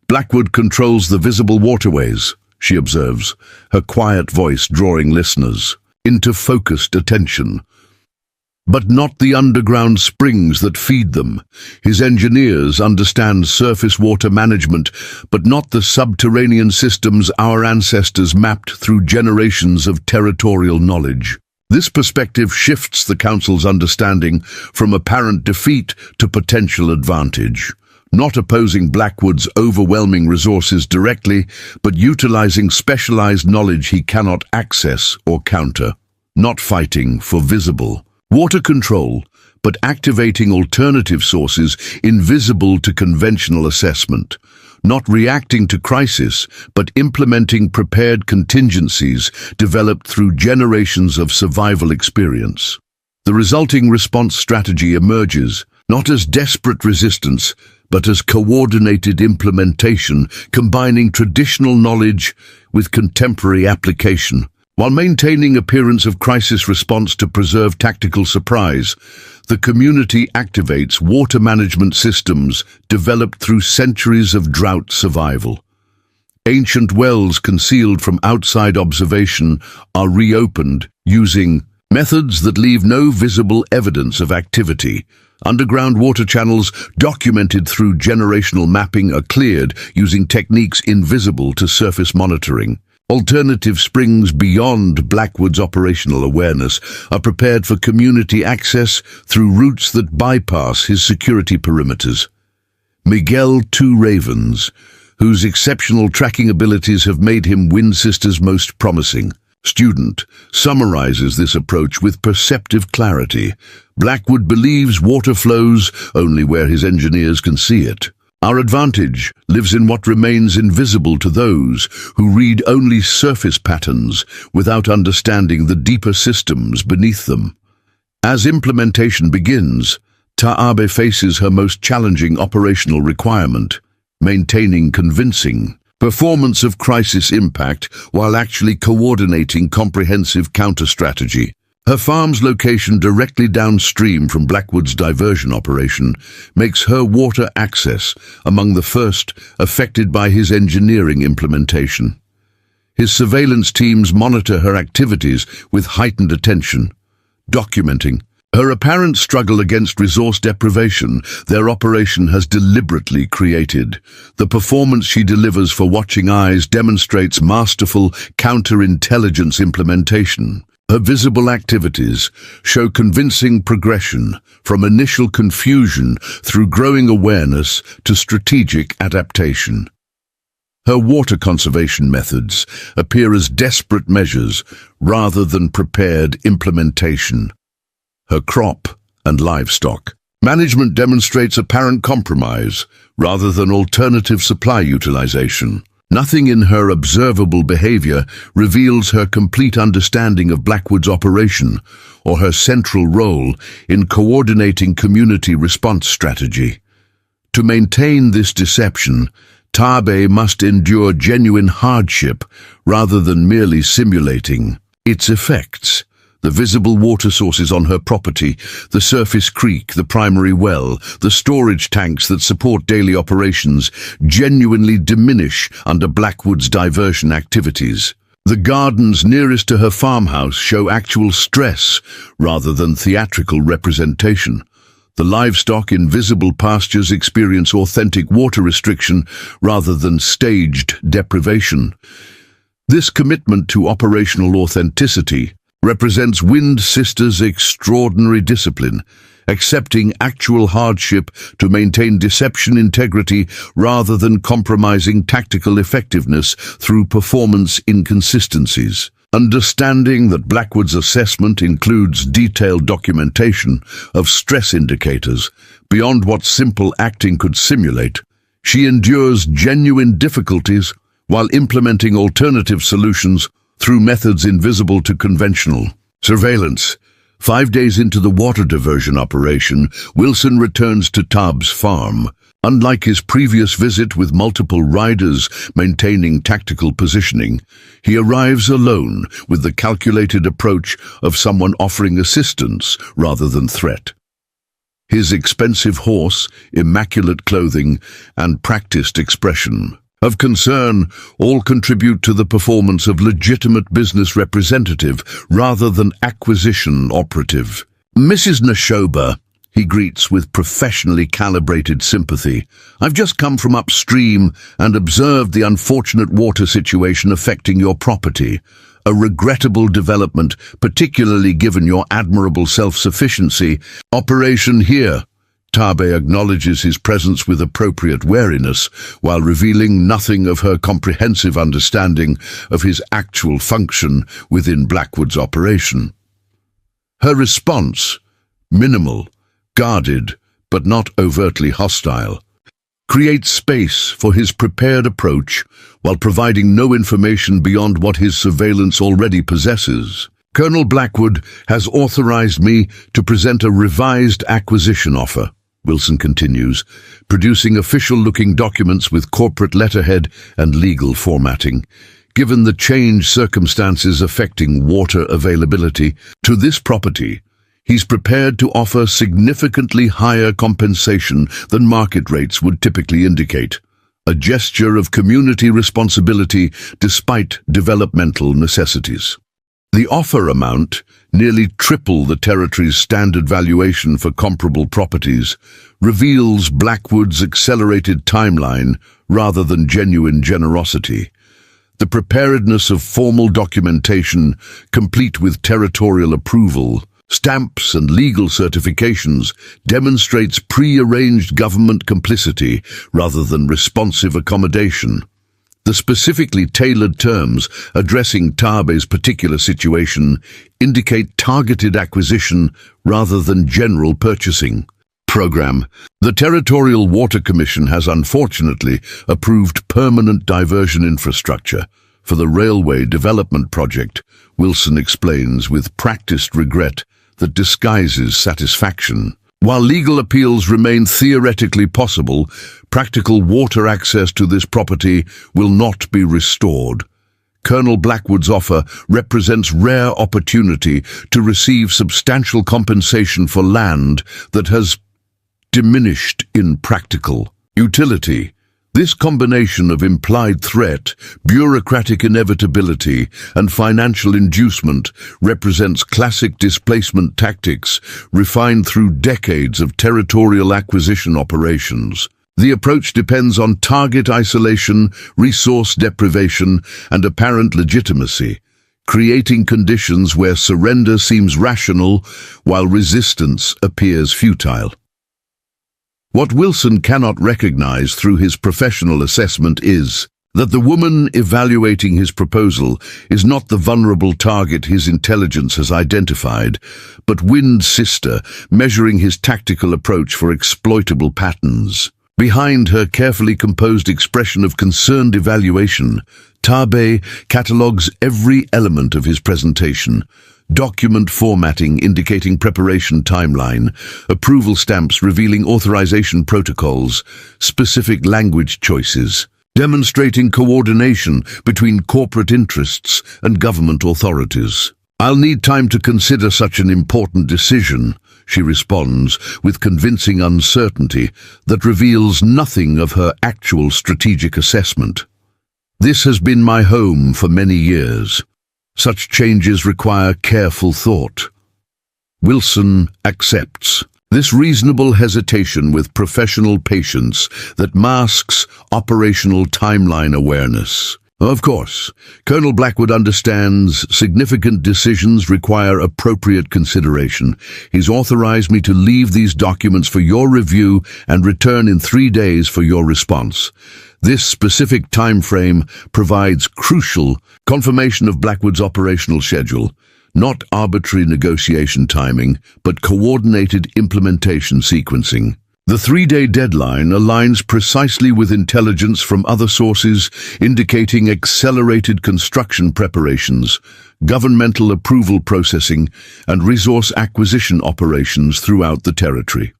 Blackwood controls the visible waterways, she observes, her quiet voice drawing listeners into focused attention. But not the underground springs that feed them. His engineers understand surface water management, but not the subterranean systems our ancestors mapped through generations of territorial knowledge. This perspective shifts the Council's understanding from apparent defeat to potential advantage, not opposing Blackwood's overwhelming resources directly, but utilizing specialized knowledge he cannot access or counter, not fighting for visible water control, but activating alternative sources invisible to conventional assessment, not reacting to crisis, but implementing prepared contingencies developed through generations of survival experience. The resulting response strategy emerges, not as desperate resistance, but as coordinated implementation, combining traditional knowledge with contemporary application. While maintaining appearance of crisis response to preserve tactical surprise, the community activates water management systems developed through centuries of drought survival. Ancient wells concealed from outside observation are reopened using methods that leave no visible evidence of activity. Underground water channels documented through generational mapping are cleared using techniques invisible to surface monitoring. Alternative springs beyond Blackwood's operational awareness are prepared for community access through routes that bypass his security perimeters. Miguel Two Ravens, whose exceptional tracking abilities have made him Wind Sister's most promising student, summarizes this approach with perceptive clarity. Blackwood believes water flows only where his engineers can see it. Our advantage lives in what remains invisible to those who read only surface patterns without understanding the deeper systems beneath them. As implementation begins, Taabe faces her most challenging operational requirement, maintaining convincing performance of crisis impact while actually coordinating comprehensive counter-strategy. Her farm's location directly downstream from Blackwood's diversion operation makes her water access among the first affected by his engineering implementation. His surveillance teams monitor her activities with heightened attention, documenting her apparent struggle against resource deprivation their operation has deliberately created. The performance she delivers for watching eyes demonstrates masterful counterintelligence implementation. Her visible activities show convincing progression from initial confusion through growing awareness to strategic adaptation. Her water conservation methods appear as desperate measures rather than prepared implementation. Her crop and livestock management demonstrates apparent compromise rather than alternative supply utilization. Nothing in her observable behavior reveals her complete understanding of Blackwood's operation or her central role in coordinating community response strategy. To maintain this deception, Tabe must endure genuine hardship rather than merely simulating its effects. The visible water sources on her property, the surface creek, the primary well, the storage tanks that support daily operations, genuinely diminish under Blackwood's diversion activities. The gardens nearest to her farmhouse show actual stress rather than theatrical representation. The livestock in visible pastures experience authentic water restriction rather than staged deprivation. This commitment to operational authenticity represents Wind Sister's extraordinary discipline, accepting actual hardship to maintain deception integrity rather than compromising tactical effectiveness through performance inconsistencies. Understanding that Blackwood's assessment includes detailed documentation of stress indicators beyond what simple acting could simulate, she endures genuine difficulties while implementing alternative solutions through methods invisible to conventional surveillance. 5 days into the water diversion operation, Wilson returns to Taub's farm. Unlike his previous visit with multiple riders maintaining tactical positioning, he arrives alone with the calculated approach of someone offering assistance rather than threat. His expensive horse, immaculate clothing, and practiced expression of concern all contribute to the performance of legitimate business representative rather than acquisition operative. "Mrs. Nashoba," he greets with professionally calibrated sympathy, "I've just come from upstream and observed the unfortunate water situation affecting your property. A regrettable development, particularly given your admirable self-sufficiency. Operation here." Tabe acknowledges his presence with appropriate wariness, while revealing nothing of her comprehensive understanding of his actual function within Blackwood's operation. Her response, minimal, guarded, but not overtly hostile, creates space for his prepared approach while providing no information beyond what his surveillance already possesses. "Colonel Blackwood has authorized me to present a revised acquisition offer," Wilson continues, producing official-looking documents with corporate letterhead and legal formatting. Given the changed circumstances affecting water availability to this property, he's prepared to offer significantly higher compensation than market rates would typically indicate, a gesture of community responsibility despite developmental necessities. The offer amount, nearly triple the territory's standard valuation for comparable properties, reveals Blackwood's accelerated timeline rather than genuine generosity. The preparedness of formal documentation, complete with territorial approval, stamps and legal certifications, demonstrates pre-arranged government complicity rather than responsive accommodation. The specifically tailored terms addressing Tabe's particular situation indicate targeted acquisition rather than general purchasing. Program. The Territorial Water Commission has unfortunately approved permanent diversion infrastructure for the railway development project, Wilson explains with practiced regret that disguises satisfaction. While legal appeals remain theoretically possible, practical water access to this property will not be restored. Colonel Blackwood's offer represents rare opportunity to receive substantial compensation for land that has diminished in practical utility. This combination of implied threat, bureaucratic inevitability, and financial inducement represents classic displacement tactics refined through decades of territorial acquisition operations. The approach depends on target isolation, resource deprivation, and apparent legitimacy, creating conditions where surrender seems rational while resistance appears futile. What Wilson cannot recognize through his professional assessment is that the woman evaluating his proposal is not the vulnerable target his intelligence has identified, but Wind's sister, measuring his tactical approach for exploitable patterns. Behind her carefully composed expression of concerned evaluation, Tabe catalogues every element of his presentation: document formatting indicating preparation timeline, approval stamps revealing authorization protocols, specific language choices, demonstrating coordination between corporate interests and government authorities. "I'll need time to consider such an important decision," she responds with convincing uncertainty that reveals nothing of her actual strategic assessment. "This has been my home for many years. Such changes require careful thought." Wilson accepts this reasonable hesitation with professional patience that masks operational timeline awareness. Of course, Colonel Blackwood understands significant decisions require appropriate consideration. He's authorized me to leave these documents for your review and return in 3 days for your response. This specific time frame provides crucial confirmation of Blackwood's operational schedule, not arbitrary negotiation timing, but coordinated implementation sequencing. The 3-day deadline aligns precisely with intelligence from other sources indicating accelerated construction preparations, governmental approval processing, and resource acquisition operations throughout the territory.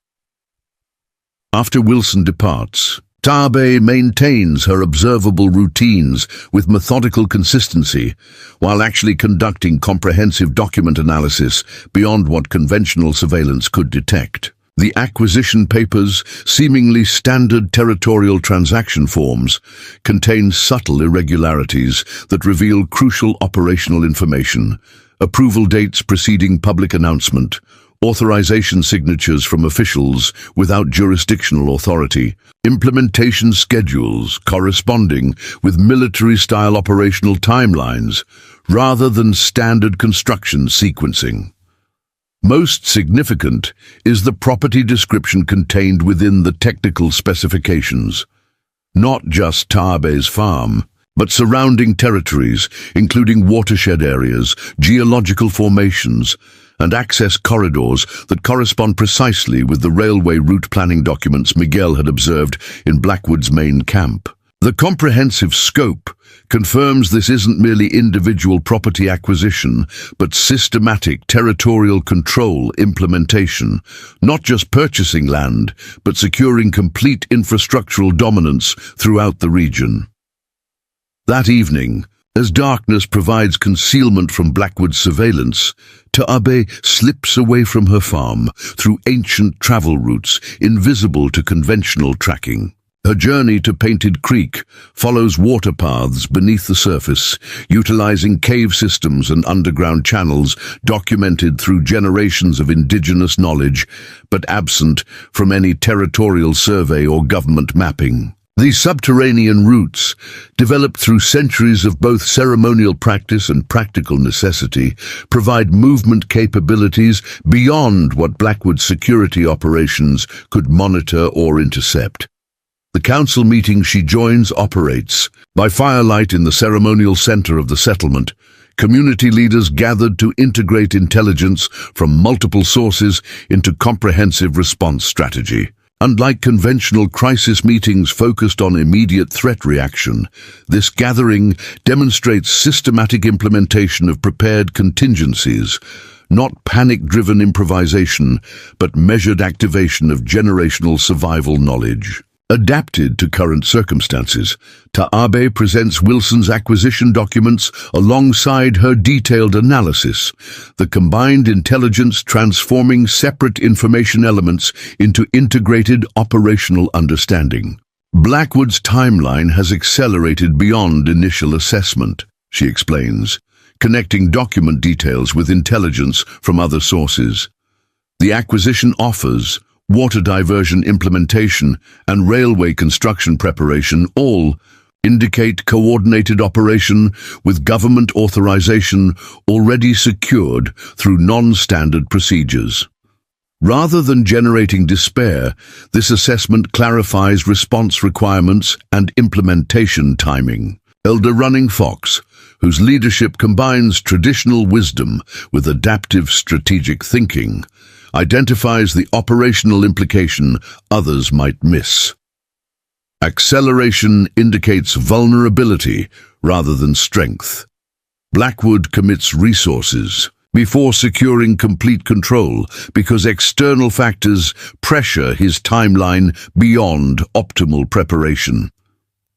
After Wilson departs, Taabe maintains her observable routines with methodical consistency, while actually conducting comprehensive document analysis beyond what conventional surveillance could detect. The acquisition papers, seemingly standard territorial transaction forms, contain subtle irregularities that reveal crucial operational information, approval dates preceding public announcement, authorization signatures from officials without jurisdictional authority, implementation schedules corresponding with military-style operational timelines rather than standard construction sequencing. Most significant is the property description contained within the technical specifications. Not just Taabe's farm, but surrounding territories, including watershed areas, geological formations, and access corridors that correspond precisely with the railway route planning documents Miguel had observed in Blackwood's main camp. The comprehensive scope confirms this isn't merely individual property acquisition, but systematic territorial control implementation, not just purchasing land, but securing complete infrastructural dominance throughout the region. That evening, as darkness provides concealment from Blackwood's surveillance, Taabe slips away from her farm through ancient travel routes invisible to conventional tracking. Her journey to Painted Creek follows water paths beneath the surface, utilizing cave systems and underground channels documented through generations of indigenous knowledge, but absent from any territorial survey or government mapping. These subterranean routes, developed through centuries of both ceremonial practice and practical necessity, provide movement capabilities beyond what Blackwood's security operations could monitor or intercept. The council meeting she joins operates by firelight in the ceremonial center of the settlement. Community leaders gathered to integrate intelligence from multiple sources into comprehensive response strategy. Unlike conventional crisis meetings focused on immediate threat reaction, this gathering demonstrates systematic implementation of prepared contingencies, not panic-driven improvisation, but measured activation of generational survival knowledge. Adapted to current circumstances, Taabe presents Wilson's acquisition documents alongside her detailed analysis, the combined intelligence transforming separate information elements into integrated operational understanding. Blackwood's timeline has accelerated beyond initial assessment, she explains, connecting document details with intelligence from other sources. The acquisition offers water diversion implementation, and railway construction preparation all indicate coordinated operation with government authorization already secured through non-standard procedures. Rather than generating despair, this assessment clarifies response requirements and implementation timing. Elder Running Fox, whose leadership combines traditional wisdom with adaptive strategic thinking, identifies the operational implication others might miss. Acceleration indicates vulnerability rather than strength. Blackwood commits resources before securing complete control because external factors pressure his timeline beyond optimal preparation.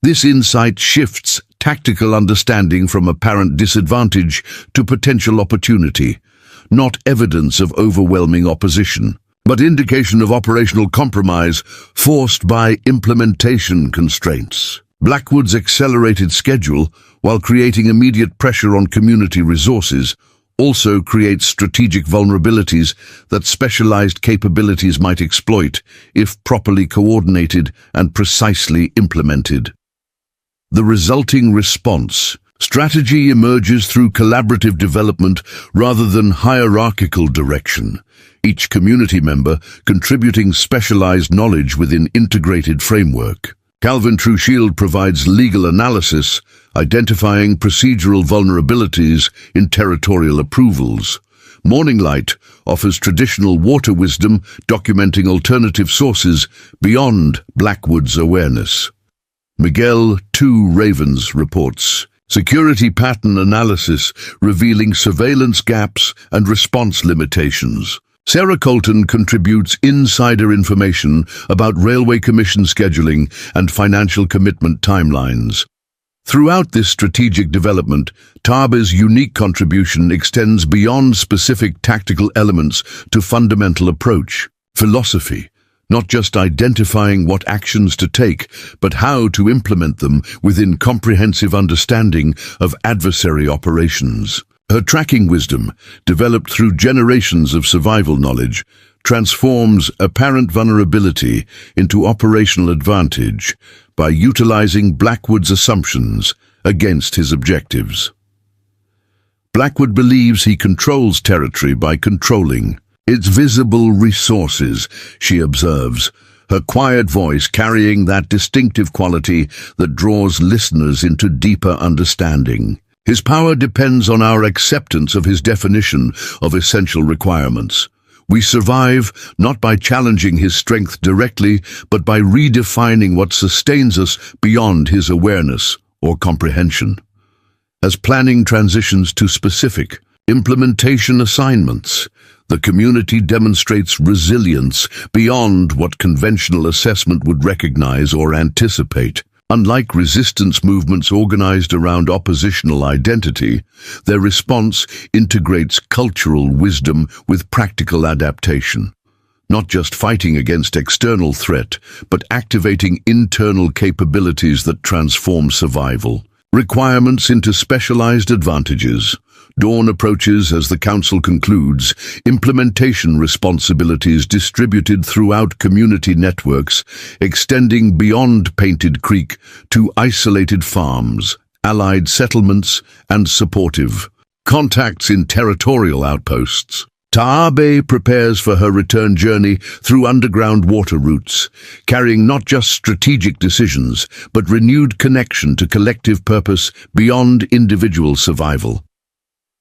This insight shifts tactical understanding from apparent disadvantage to potential opportunity, not evidence of overwhelming opposition, but indication of operational compromise forced by implementation constraints. Blackwood's accelerated schedule, while creating immediate pressure on community resources, also creates strategic vulnerabilities that specialized capabilities might exploit if properly coordinated and precisely implemented. The resulting response. Strategy emerges through collaborative development rather than hierarchical direction, each community member contributing specialized knowledge within integrated framework. Calvin Trueshield provides legal analysis, identifying procedural vulnerabilities in territorial approvals. Morning Light offers traditional water wisdom, documenting alternative sources beyond Blackwood's awareness. Miguel Two Ravens reports security pattern analysis revealing surveillance gaps and response limitations. Sarah Colton contributes insider information about Railway Commission scheduling and financial commitment timelines. Throughout this strategic development, Taabe's unique contribution extends beyond specific tactical elements to fundamental approach, philosophy, not just identifying what actions to take, but how to implement them within comprehensive understanding of adversary operations. Her tracking wisdom, developed through generations of survival knowledge, transforms apparent vulnerability into operational advantage by utilizing Blackwood's assumptions against his objectives. Blackwood believes he controls territory by controlling its visible resources, she observes, her quiet voice carrying that distinctive quality that draws listeners into deeper understanding. His power depends on our acceptance of his definition of essential requirements. We survive not by challenging his strength directly, but by redefining what sustains us beyond his awareness or comprehension. As planning transitions to specific implementation assignments, the community demonstrates resilience beyond what conventional assessment would recognize or anticipate. Unlike resistance movements organized around oppositional identity, their response integrates cultural wisdom with practical adaptation. Not just fighting against external threat, but activating internal capabilities that transform survival. Requirements into specialized advantages. Dawn approaches as the Council concludes, implementation responsibilities distributed throughout community networks, extending beyond Painted Creek to isolated farms, allied settlements, and supportive contacts in territorial outposts. Taabe prepares for her return journey through underground water routes, carrying not just strategic decisions, but renewed connection to collective purpose beyond individual survival.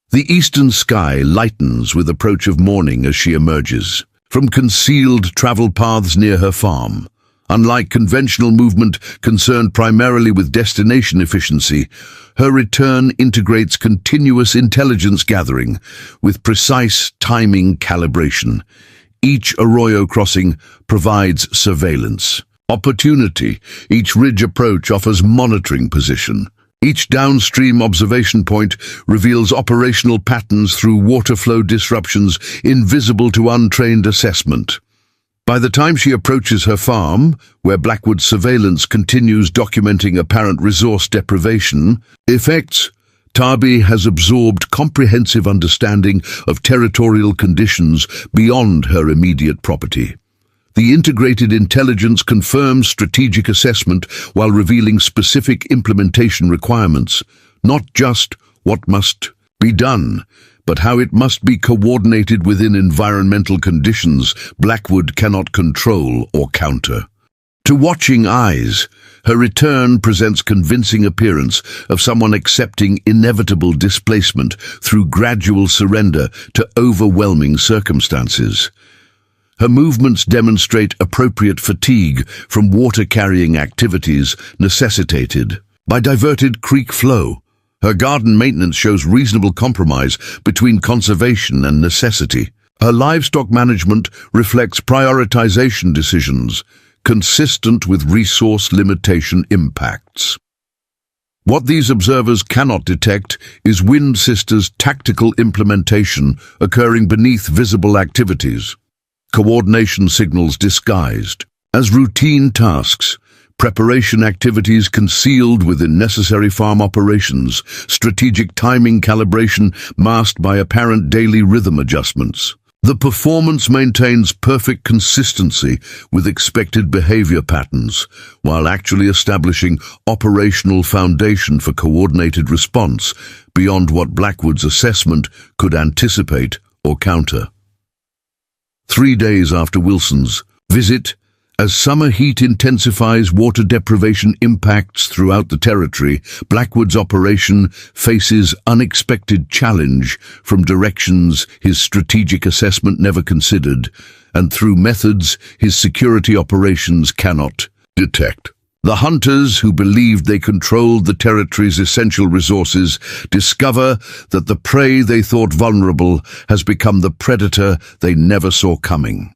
The eastern sky lightens with approach of morning as she emerges from concealed travel paths near her farm. Unlike conventional movement concerned primarily with destination efficiency, her return integrates continuous intelligence gathering with precise timing calibration. Each arroyo crossing provides surveillance opportunity. Each ridge approach offers monitoring position. Each downstream observation point reveals operational patterns through water flow disruptions invisible to untrained assessment. By the time she approaches her farm, where Blackwood's surveillance continues documenting apparent resource deprivation effects, Taabe has absorbed comprehensive understanding of territorial conditions beyond her immediate property. The integrated intelligence confirms strategic assessment while revealing specific implementation requirements, not just what must be done, but how it must be coordinated within environmental conditions Blackwood cannot control or counter. To watching eyes, her return presents convincing appearance of someone accepting inevitable displacement through gradual surrender to overwhelming circumstances. Her movements demonstrate appropriate fatigue from water-carrying activities necessitated by diverted creek flow. Her garden maintenance shows reasonable compromise between conservation and necessity. Her livestock management reflects prioritization decisions consistent with resource limitation impacts. What these observers cannot detect is Wind Sister's tactical implementation occurring beneath visible activities. Coordination signals disguised as routine tasks, preparation activities concealed within necessary farm operations, strategic timing calibration masked by apparent daily rhythm adjustments. The performance maintains perfect consistency with expected behavior patterns, while actually establishing operational foundation for coordinated response beyond what Blackwood's assessment could anticipate or counter. 3 days after Wilson's visit, as summer heat intensifies water deprivation impacts throughout the territory, Blackwood's operation faces unexpected challenge from directions his strategic assessment never considered, and through methods his security operations cannot detect. The hunters, who believed they controlled the territory's essential resources, discover that the prey they thought vulnerable has become the predator they never saw coming.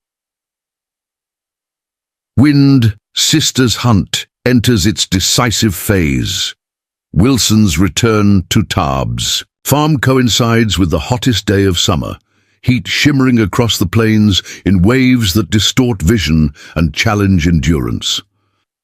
Wind, Sister's Hunt enters its decisive phase. Wilson's return to Tarbes. Farm coincides with the hottest day of summer, heat shimmering across the plains in waves that distort vision and challenge endurance.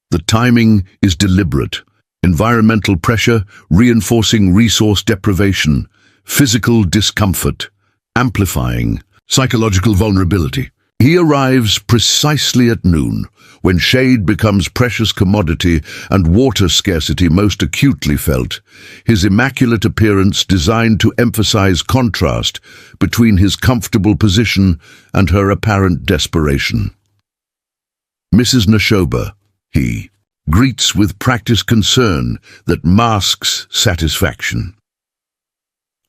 The timing is deliberate. Environmental pressure reinforcing resource deprivation, physical discomfort, amplifying psychological vulnerability. He arrives precisely at noon, when shade becomes precious commodity and water scarcity most acutely felt, his immaculate appearance designed to emphasize contrast between his comfortable position and her apparent desperation. Mrs. Nashoba, he greets with practiced concern that masks satisfaction.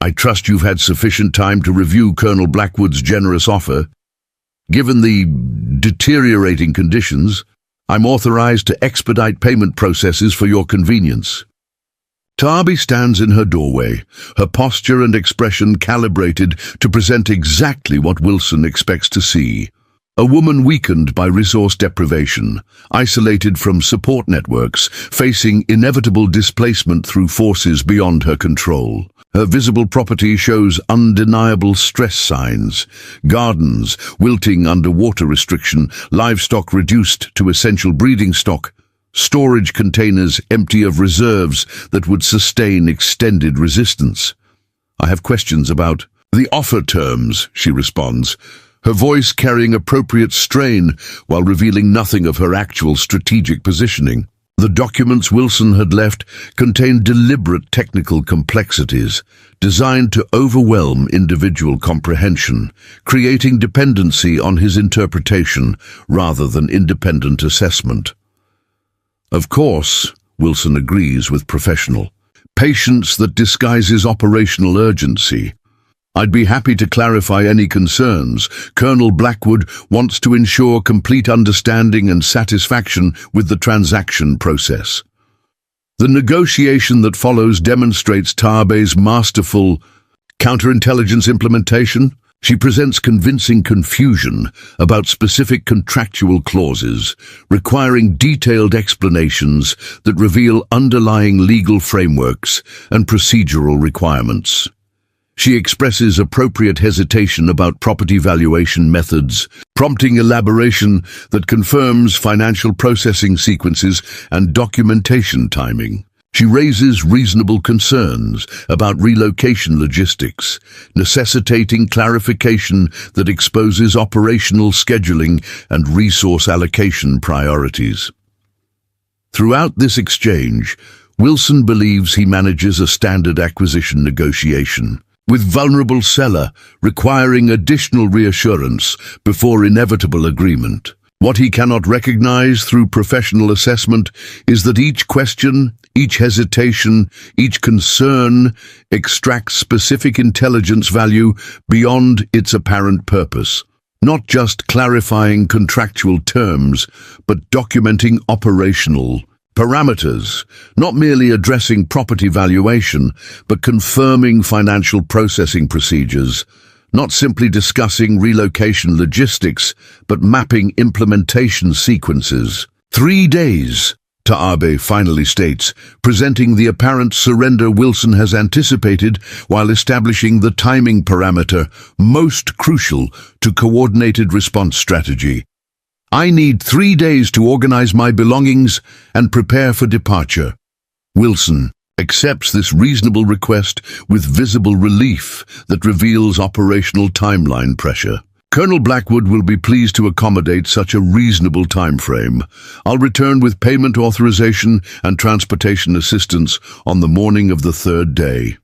"I trust you've had sufficient time to review Colonel Blackwood's generous offer. Given the deteriorating conditions, I'm authorized to expedite payment processes for your convenience." Tarbes stands in her doorway, her posture and expression calibrated to present exactly what Wilson expects to see. A woman weakened by resource deprivation, isolated from support networks, facing inevitable displacement through forces beyond her control. Her visible property shows undeniable stress signs: gardens wilting under water restriction, livestock reduced to essential breeding stock, storage containers empty of reserves that would sustain extended resistance. "I have questions about the offer terms," she responds, her voice carrying appropriate strain while revealing nothing of her actual strategic positioning. The documents Wilson had left contained deliberate technical complexities designed to overwhelm individual comprehension, creating dependency on his interpretation rather than independent assessment. "Of course," Wilson agrees with professional patience that disguises operational urgency. "I'd be happy to clarify any concerns. Colonel Blackwood wants to ensure complete understanding and satisfaction with the transaction process." The negotiation that follows demonstrates Tarbes' masterful counterintelligence implementation. She presents convincing confusion about specific contractual clauses, requiring detailed explanations that reveal underlying legal frameworks and procedural requirements. She expresses appropriate hesitation about property valuation methods, prompting elaboration that confirms financial processing sequences and documentation timing. She raises reasonable concerns about relocation logistics, necessitating clarification that exposes operational scheduling and resource allocation priorities. Throughout this exchange, Wilson believes he manages a standard acquisition negotiation, with vulnerable seller requiring additional reassurance before inevitable agreement. What he cannot recognize through professional assessment is that each question, each hesitation, each concern extracts specific intelligence value beyond its apparent purpose, not just clarifying contractual terms, but documenting operational parameters, not merely addressing property valuation, but confirming financial processing procedures, not simply discussing relocation logistics, but mapping implementation sequences. 3 days, Taabe finally states, presenting the apparent surrender Wilson has anticipated while establishing the timing parameter most crucial to coordinated response strategy. "I need 3 days to organize my belongings and prepare for departure." Wilson accepts this reasonable request with visible relief that reveals operational timeline pressure. Colonel Blackwood will be pleased to accommodate such a reasonable time frame. I'll return with payment authorization and transportation assistance on the morning of the third day.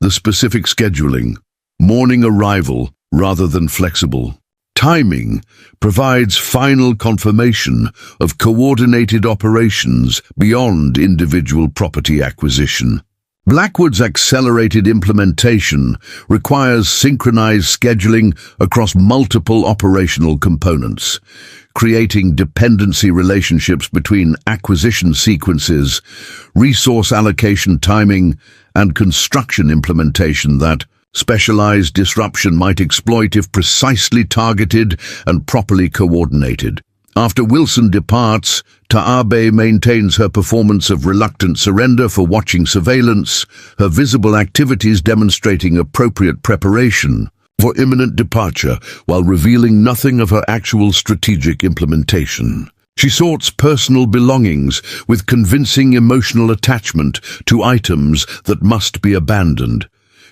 The specific scheduling. Morning arrival rather than flexible. Timing provides final confirmation of coordinated operations beyond individual property acquisition. Blackwood's accelerated implementation requires synchronized scheduling across multiple operational components, creating dependency relationships between acquisition sequences, resource allocation timing, and construction implementation that specialized disruption might exploit if precisely targeted and properly coordinated. After Wilson departs, Taabe maintains her performance of reluctant surrender for watching surveillance, her visible activities demonstrating appropriate preparation for imminent departure while revealing nothing of her actual strategic implementation. She sorts personal belongings with convincing emotional attachment to items that must be abandoned.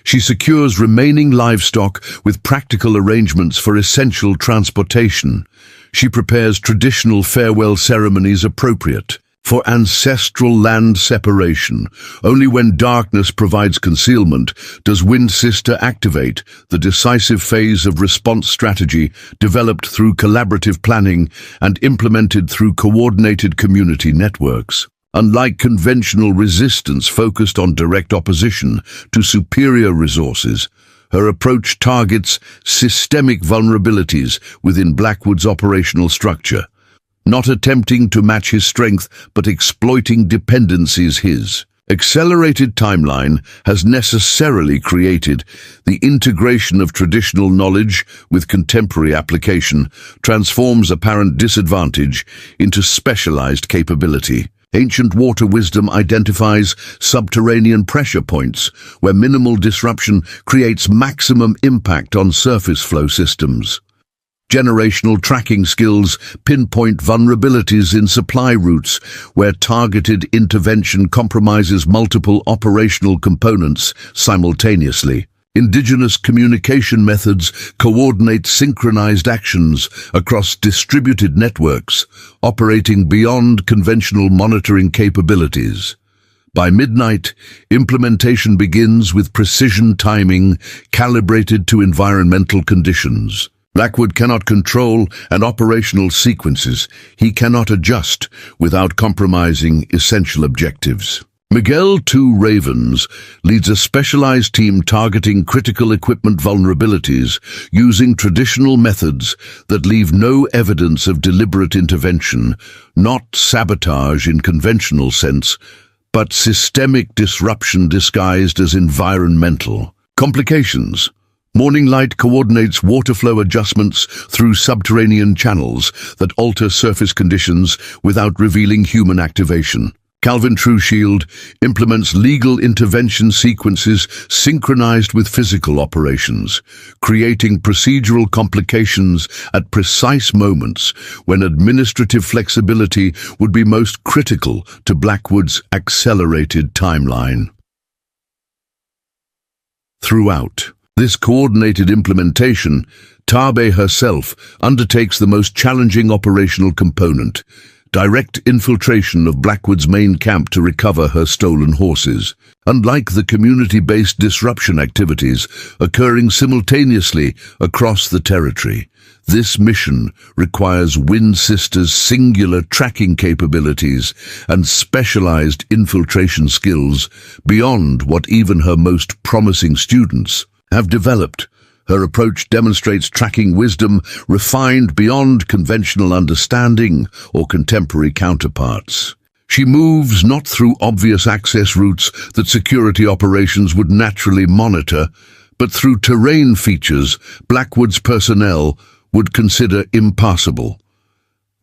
She secures remaining livestock with practical arrangements for essential transportation. She prepares traditional farewell ceremonies appropriate for ancestral land separation. Only when darkness provides concealment does Wind Sister activate the decisive phase of response strategy developed through collaborative planning and implemented through coordinated community networks. Unlike conventional resistance focused on direct opposition to superior resources, her approach targets systemic vulnerabilities within Blackwood's operational structure, not attempting to match his strength but exploiting dependencies his. Accelerated timeline has necessarily created the integration of traditional knowledge with contemporary application, transforms apparent disadvantage into specialized capability. Ancient water wisdom identifies subterranean pressure points where minimal disruption creates maximum impact on surface flow systems. Generational tracking skills pinpoint vulnerabilities in supply routes where targeted intervention compromises multiple operational components simultaneously. Indigenous communication methods coordinate synchronized actions across distributed networks, operating beyond conventional monitoring capabilities. By midnight, implementation begins with precision timing calibrated to environmental conditions. Blackwood cannot control an operational sequences. He cannot adjust without compromising essential objectives. Miguel 2 Ravens leads a specialized team targeting critical equipment vulnerabilities using traditional methods that leave no evidence of deliberate intervention, not sabotage in conventional sense, but systemic disruption disguised as environmental. Complications. Morning light coordinates water flow adjustments through subterranean channels that alter surface conditions without revealing human activation. Calvin Trueshield implements legal intervention sequences synchronized with physical operations, creating procedural complications at precise moments when administrative flexibility would be most critical to Blackwood's accelerated timeline. Throughout this coordinated implementation, Taabe herself undertakes the most challenging operational component, direct infiltration of Blackwood's main camp to recover her stolen horses. Unlike the community-based disruption activities occurring simultaneously across the territory, this mission requires Wind Sister's singular tracking capabilities and specialized infiltration skills beyond what even her most promising students have developed. Her approach demonstrates tracking wisdom refined beyond conventional understanding or contemporary counterparts. She moves not through obvious access routes that security operations would naturally monitor, but through terrain features Blackwood's personnel would consider impassable.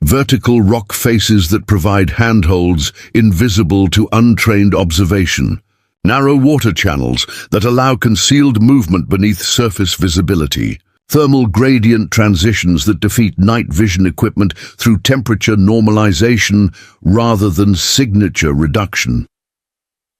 Vertical rock faces that provide handholds invisible to untrained observation. Narrow water channels that allow concealed movement beneath surface visibility. Thermal gradient transitions that defeat night vision equipment through temperature normalization rather than signature reduction.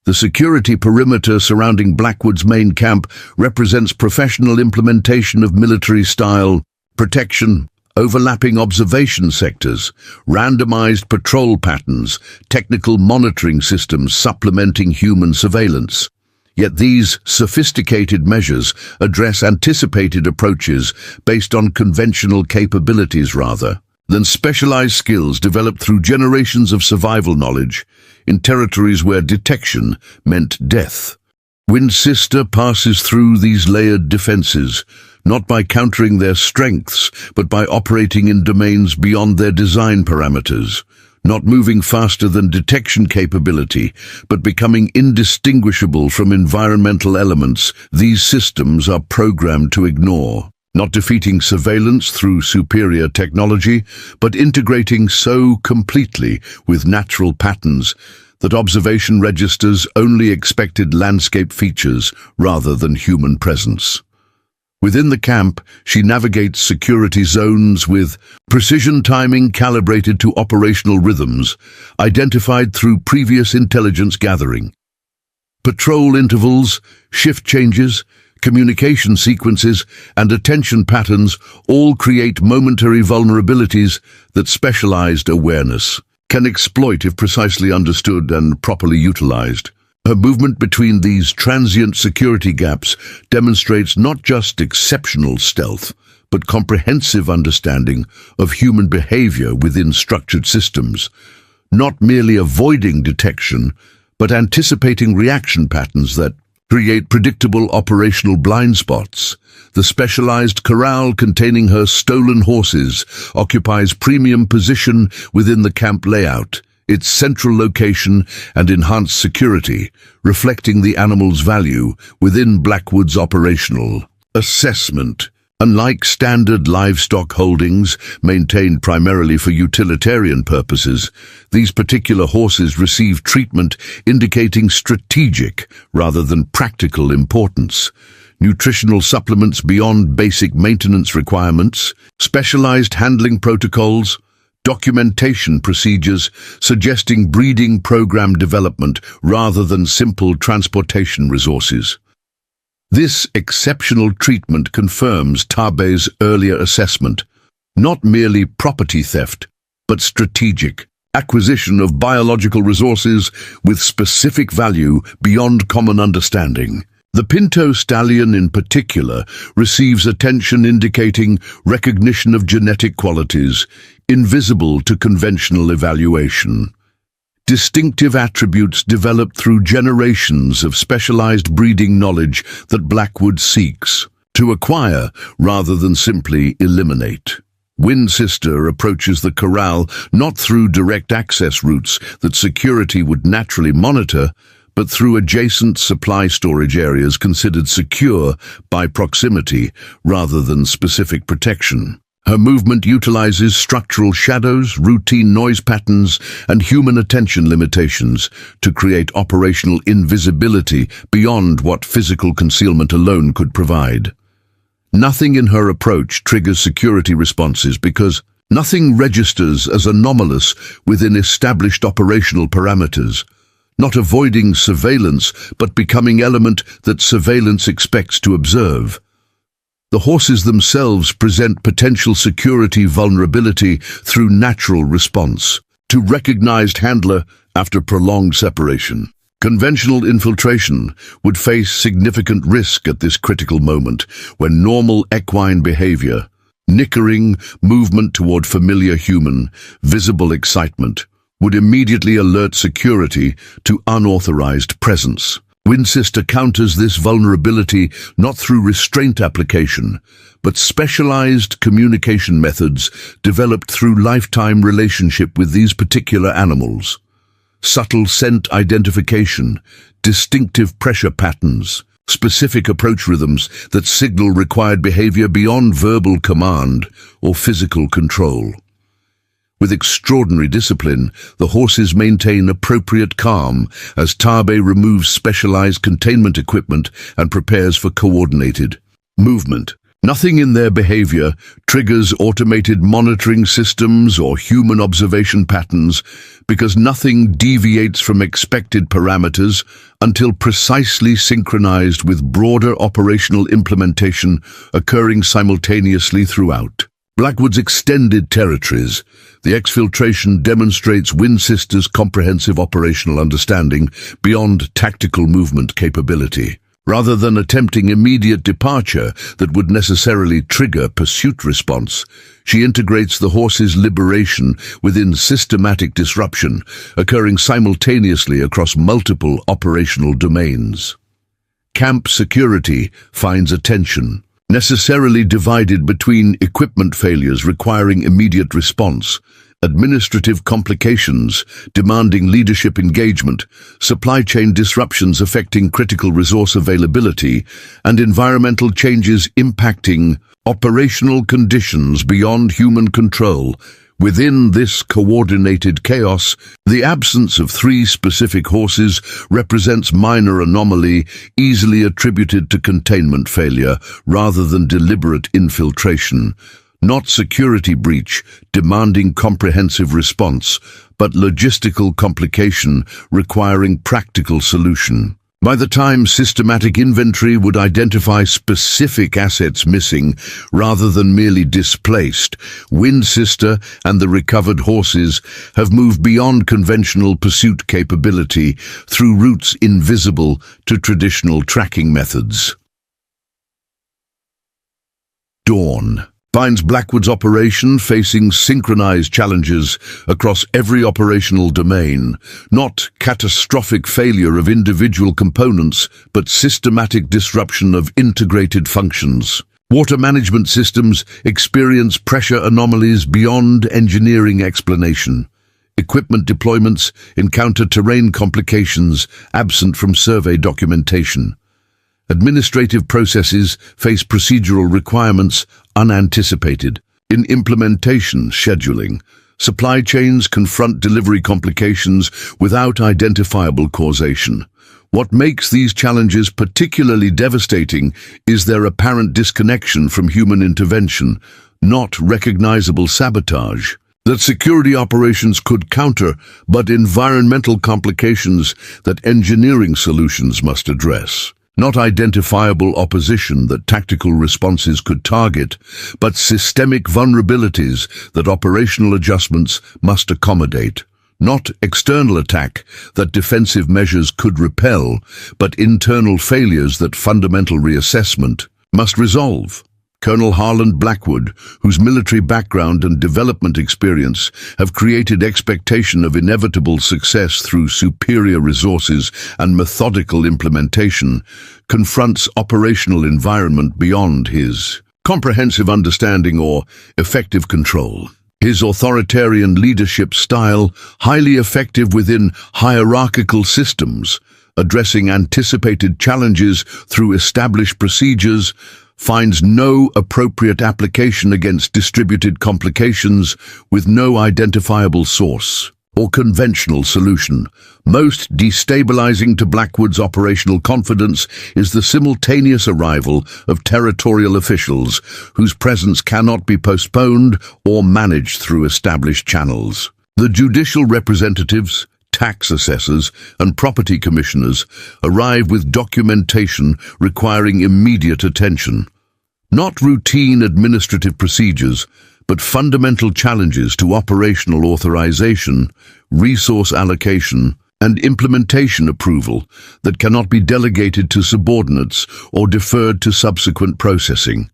The security perimeter surrounding Blackwood's main camp represents professional implementation of military-style protection, overlapping observation sectors, randomized patrol patterns, technical monitoring systems supplementing human surveillance. Yet these sophisticated measures address anticipated approaches based on conventional capabilities rather than specialized skills developed through generations of survival knowledge in territories where detection meant death. Wind Sister passes through these layered defenses, not by countering their strengths, but by operating in domains beyond their design parameters, not moving faster than detection capability, but becoming indistinguishable from environmental elements these systems are programmed to ignore. Not defeating surveillance through superior technology, but integrating so completely with natural patterns that observation registers only expected landscape features rather than human presence. Within the camp, she navigates security zones with precision timing calibrated to operational rhythms, identified through previous intelligence gathering. Patrol intervals, shift changes, communication sequences, and attention patterns all create momentary vulnerabilities that specialized awareness can exploit if precisely understood and properly utilized. Her movement between these transient security gaps demonstrates not just exceptional stealth, but comprehensive understanding of human behavior within structured systems, not merely avoiding detection, but anticipating reaction patterns that create predictable operational blind spots. The specialized corral containing her stolen horses occupies premium position within the camp layout, its central location and enhanced security, reflecting the animal's value within Blackwood's operational assessment. Unlike standard livestock holdings maintained primarily for utilitarian purposes, these particular horses receive treatment indicating strategic rather than practical importance. Nutritional supplements beyond basic maintenance requirements, specialized handling protocols, documentation procedures suggesting breeding program development rather than simple transportation resources. This exceptional treatment confirms Tabe's earlier assessment, not merely property theft, but strategic acquisition of biological resources with specific value beyond common understanding. The Pinto stallion in particular receives attention indicating recognition of genetic qualities invisible to conventional evaluation. Distinctive attributes developed through generations of specialized breeding knowledge that Blackwood seeks to acquire rather than simply eliminate. Wind Sister approaches the corral not through direct access routes that security would naturally monitor, but through adjacent supply storage areas considered secure by proximity rather than specific protection. Her movement utilizes structural shadows, routine noise patterns, and human attention limitations to create operational invisibility beyond what physical concealment alone could provide. Nothing in her approach triggers security responses because nothing registers as anomalous within established operational parameters, not avoiding surveillance but becoming element that surveillance expects to observe. The horses themselves present potential security vulnerability through natural response to recognized handler after prolonged separation. Conventional infiltration would face significant risk at this critical moment when normal equine behavior, nickering, movement toward familiar human, visible excitement, would immediately alert security to unauthorized presence. Wind Sister counters this vulnerability not through restraint application, but specialized communication methods developed through lifetime relationship with these particular animals. Subtle scent identification, distinctive pressure patterns, specific approach rhythms that signal required behavior beyond verbal command or physical control. With extraordinary discipline, the horses maintain appropriate calm as Tabe removes specialized containment equipment and prepares for coordinated movement. Nothing in their behavior triggers automated monitoring systems or human observation patterns because nothing deviates from expected parameters until precisely synchronized with broader operational implementation occurring simultaneously throughout. Blackwood's extended territories. The exfiltration demonstrates Winchester's comprehensive operational understanding beyond tactical movement capability. Rather than attempting immediate departure that would necessarily trigger pursuit response, she integrates the horse's liberation within systematic disruption, occurring simultaneously across multiple operational domains. Camp security finds attention, necessarily divided between equipment failures requiring immediate response, administrative complications demanding leadership engagement, supply chain disruptions affecting critical resource availability, and environmental changes impacting operational conditions beyond human control. Within this coordinated chaos, the absence of 3 specific horses represents minor anomaly easily attributed to containment failure rather than deliberate infiltration. Not security breach demanding comprehensive response, but logistical complication requiring practical solution. By the time systematic inventory would identify specific assets missing rather than merely displaced, Winchester and the recovered horses have moved beyond conventional pursuit capability through routes invisible to traditional tracking methods. Dawn finds Blackwood's operation facing synchronized challenges across every operational domain, not catastrophic failure of individual components, but systematic disruption of integrated functions. Water management systems experience pressure anomalies beyond engineering explanation. Equipment deployments encounter terrain complications absent from survey documentation. Administrative processes face procedural requirements unanticipated. In implementation scheduling, supply chains confront delivery complications without identifiable causation. What makes these challenges particularly devastating is their apparent disconnection from human intervention, not recognizable sabotage that security operations could counter, but environmental complications that engineering solutions must address. Not identifiable opposition that tactical responses could target, but systemic vulnerabilities that operational adjustments must accommodate. Not external attack that defensive measures could repel, but internal failures that fundamental reassessment must resolve. Colonel Harland Blackwood, whose military background and development experience have created expectation of inevitable success through superior resources and methodical implementation, confronts operational environment beyond his comprehensive understanding or effective control. His authoritarian leadership style, highly effective within hierarchical systems, addressing anticipated challenges through established procedures, finds no appropriate application against distributed complications with no identifiable source or conventional solution. Most destabilizing to Blackwood's operational confidence is the simultaneous arrival of territorial officials whose presence cannot be postponed or managed through established channels. The judicial representatives, tax assessors, and property commissioners arrive with documentation requiring immediate attention. Not routine administrative procedures, but fundamental challenges to operational authorization, resource allocation, and implementation approval that cannot be delegated to subordinates or deferred to subsequent processing.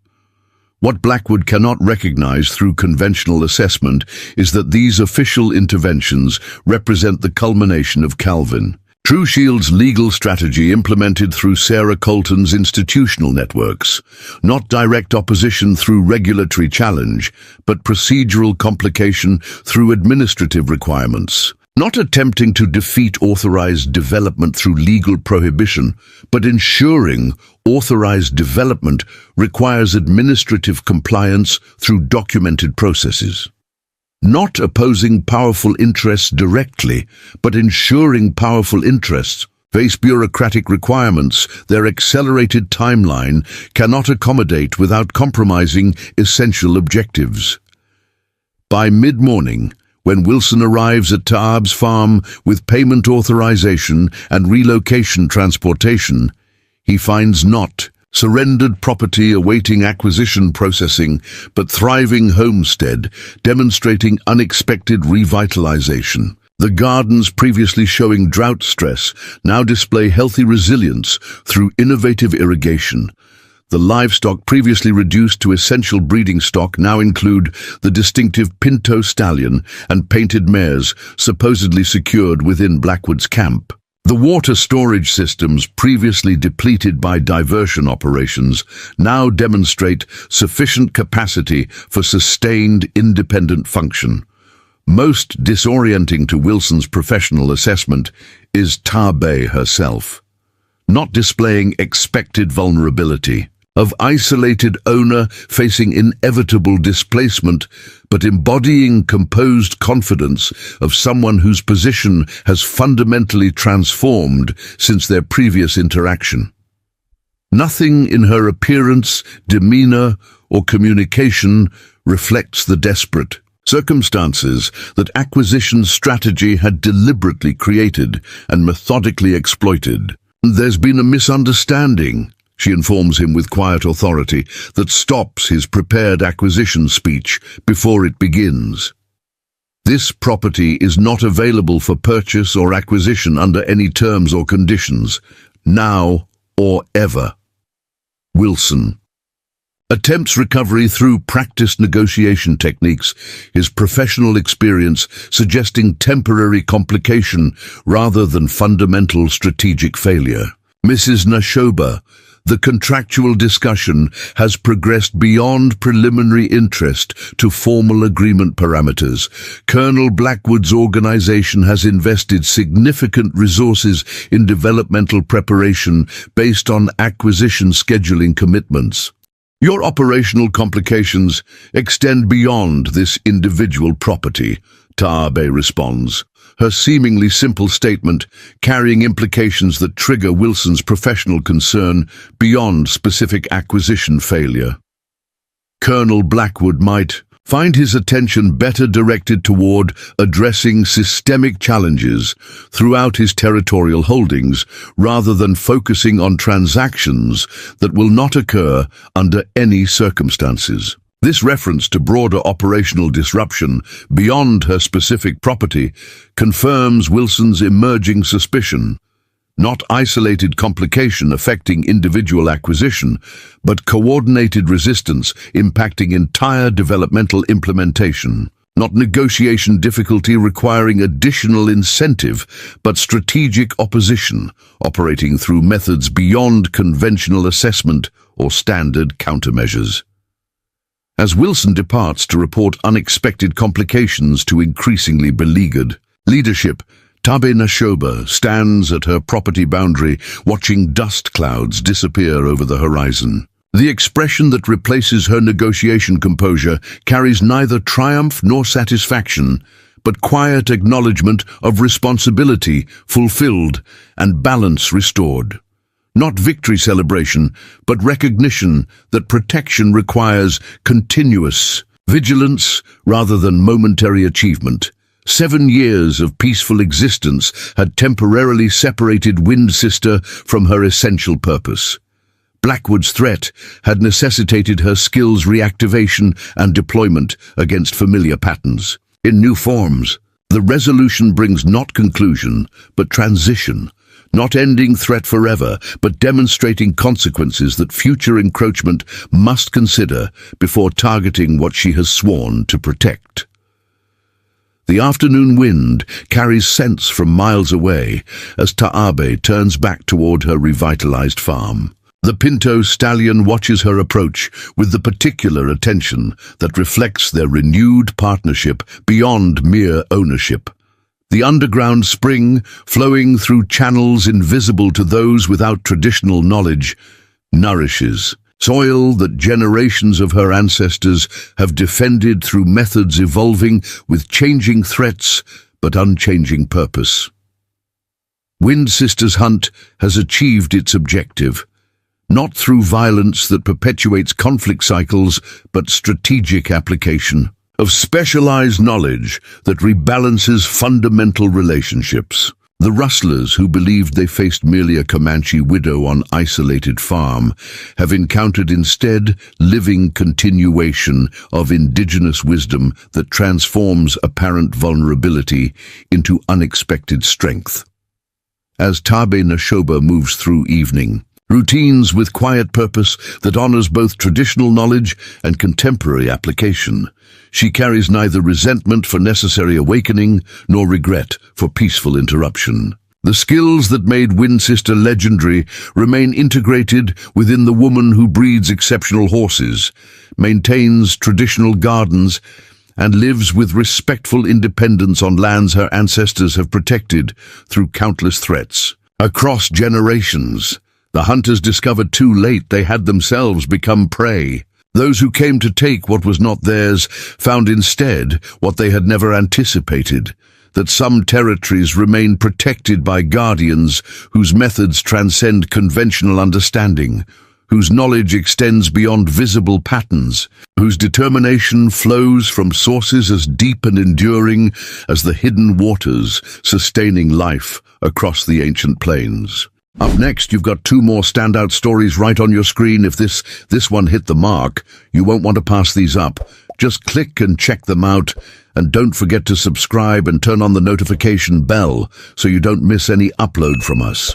What Blackwood cannot recognize through conventional assessment is that these official interventions represent the culmination of Calvin TrueShield's legal strategy implemented through Sarah Colton's institutional networks, not direct opposition through regulatory challenge, but procedural complication through administrative requirements. Not attempting to defeat authorized development through legal prohibition, but ensuring authorized development requires administrative compliance through documented processes. Not opposing powerful interests directly, but ensuring powerful interests Face bureaucratic requirements, their accelerated timeline cannot accommodate without compromising essential objectives. By mid-morning, when Wilson arrives at Taab's farm with payment authorization and relocation transportation, he finds not surrendered property awaiting acquisition processing, but thriving homestead, demonstrating unexpected revitalization. The gardens previously showing drought stress now display healthy resilience through innovative irrigation. The livestock previously reduced to essential breeding stock now include the distinctive Pinto stallion and painted mares supposedly secured within Blackwood's camp. The water storage systems previously depleted by diversion operations now demonstrate sufficient capacity for sustained independent function. Most disorienting to Wilson's professional assessment is Taabe herself, not displaying expected vulnerability of isolated owner facing inevitable displacement, but embodying composed confidence of someone whose position has fundamentally transformed since their previous interaction. Nothing in her appearance, demeanor, or communication reflects the desperate circumstances that acquisition strategy had deliberately created and methodically exploited. There's been a misunderstanding, she informs him with quiet authority, that stops his prepared acquisition speech before it begins. This property is not available for purchase or acquisition under any terms or conditions, now or ever. Wilson attempts recovery through practiced negotiation techniques, his professional experience suggesting temporary complication rather than fundamental strategic failure. Mrs. Nashoba, the contractual discussion has progressed beyond preliminary interest to formal agreement parameters. Colonel Blackwood's organization has invested significant resources in developmental preparation based on acquisition scheduling commitments. Your operational complications extend beyond this individual property, Taabe responds, her seemingly simple statement carrying implications that trigger Wilson's professional concern beyond specific acquisition failure. Colonel Blackwood might find his attention better directed toward addressing systemic challenges throughout his territorial holdings rather than focusing on transactions that will not occur under any circumstances. This reference to broader operational disruption beyond her specific property confirms Wilson's emerging suspicion. Not isolated complication affecting individual acquisition, but coordinated resistance impacting entire developmental implementation. Not negotiation difficulty requiring additional incentive, but strategic opposition, operating through methods beyond conventional assessment or standard countermeasures. As Wilson departs to report unexpected complications to increasingly beleaguered leadership, Taabe Nashoba stands at her property boundary, watching dust clouds disappear over the horizon. The expression that replaces her negotiation composure carries neither triumph nor satisfaction, but quiet acknowledgement of responsibility fulfilled and balance restored. Not victory celebration, but recognition that protection requires continuous vigilance rather than momentary achievement. 7 years of peaceful existence had temporarily separated Wind Sister from her essential purpose. Blackwood's threat had necessitated her skills reactivation and deployment against familiar patterns. In new forms, the resolution brings not conclusion, but transition, not ending threat forever, but demonstrating consequences that future encroachment must consider before targeting what she has sworn to protect. The afternoon wind carries scents from miles away as Taabe turns back toward her revitalized farm. The Pinto stallion watches her approach with the particular attention that reflects their renewed partnership beyond mere ownership. The underground spring, flowing through channels invisible to those without traditional knowledge, nourishes soil that generations of her ancestors have defended through methods evolving with changing threats but unchanging purpose. Wind Sisters Hunt has achieved its objective, not through violence that perpetuates conflict cycles, but strategic application of specialized knowledge that rebalances fundamental relationships. The Rustlers, who believed they faced merely a Comanche widow on isolated farm, have encountered instead living continuation of indigenous wisdom that transforms apparent vulnerability into unexpected strength. As Tabe Nashoba moves through evening, routines with quiet purpose that honors both traditional knowledge and contemporary application, she carries neither resentment for necessary awakening nor regret for peaceful interruption. The skills that made Wind Sister legendary remain integrated within the woman who breeds exceptional horses, maintains traditional gardens, and lives with respectful independence on lands her ancestors have protected through countless threats. Across generations, the hunters discovered too late they had themselves become prey. Those who came to take what was not theirs found instead what they had never anticipated, that some territories remain protected by guardians whose methods transcend conventional understanding, whose knowledge extends beyond visible patterns, whose determination flows from sources as deep and enduring as the hidden waters sustaining life across the ancient plains. Up next, you've got two more standout stories right on your screen. If this one hit the mark, you won't want to pass these up. Just click and check them out, and don't forget to subscribe and turn on the notification bell so you don't miss any upload from us.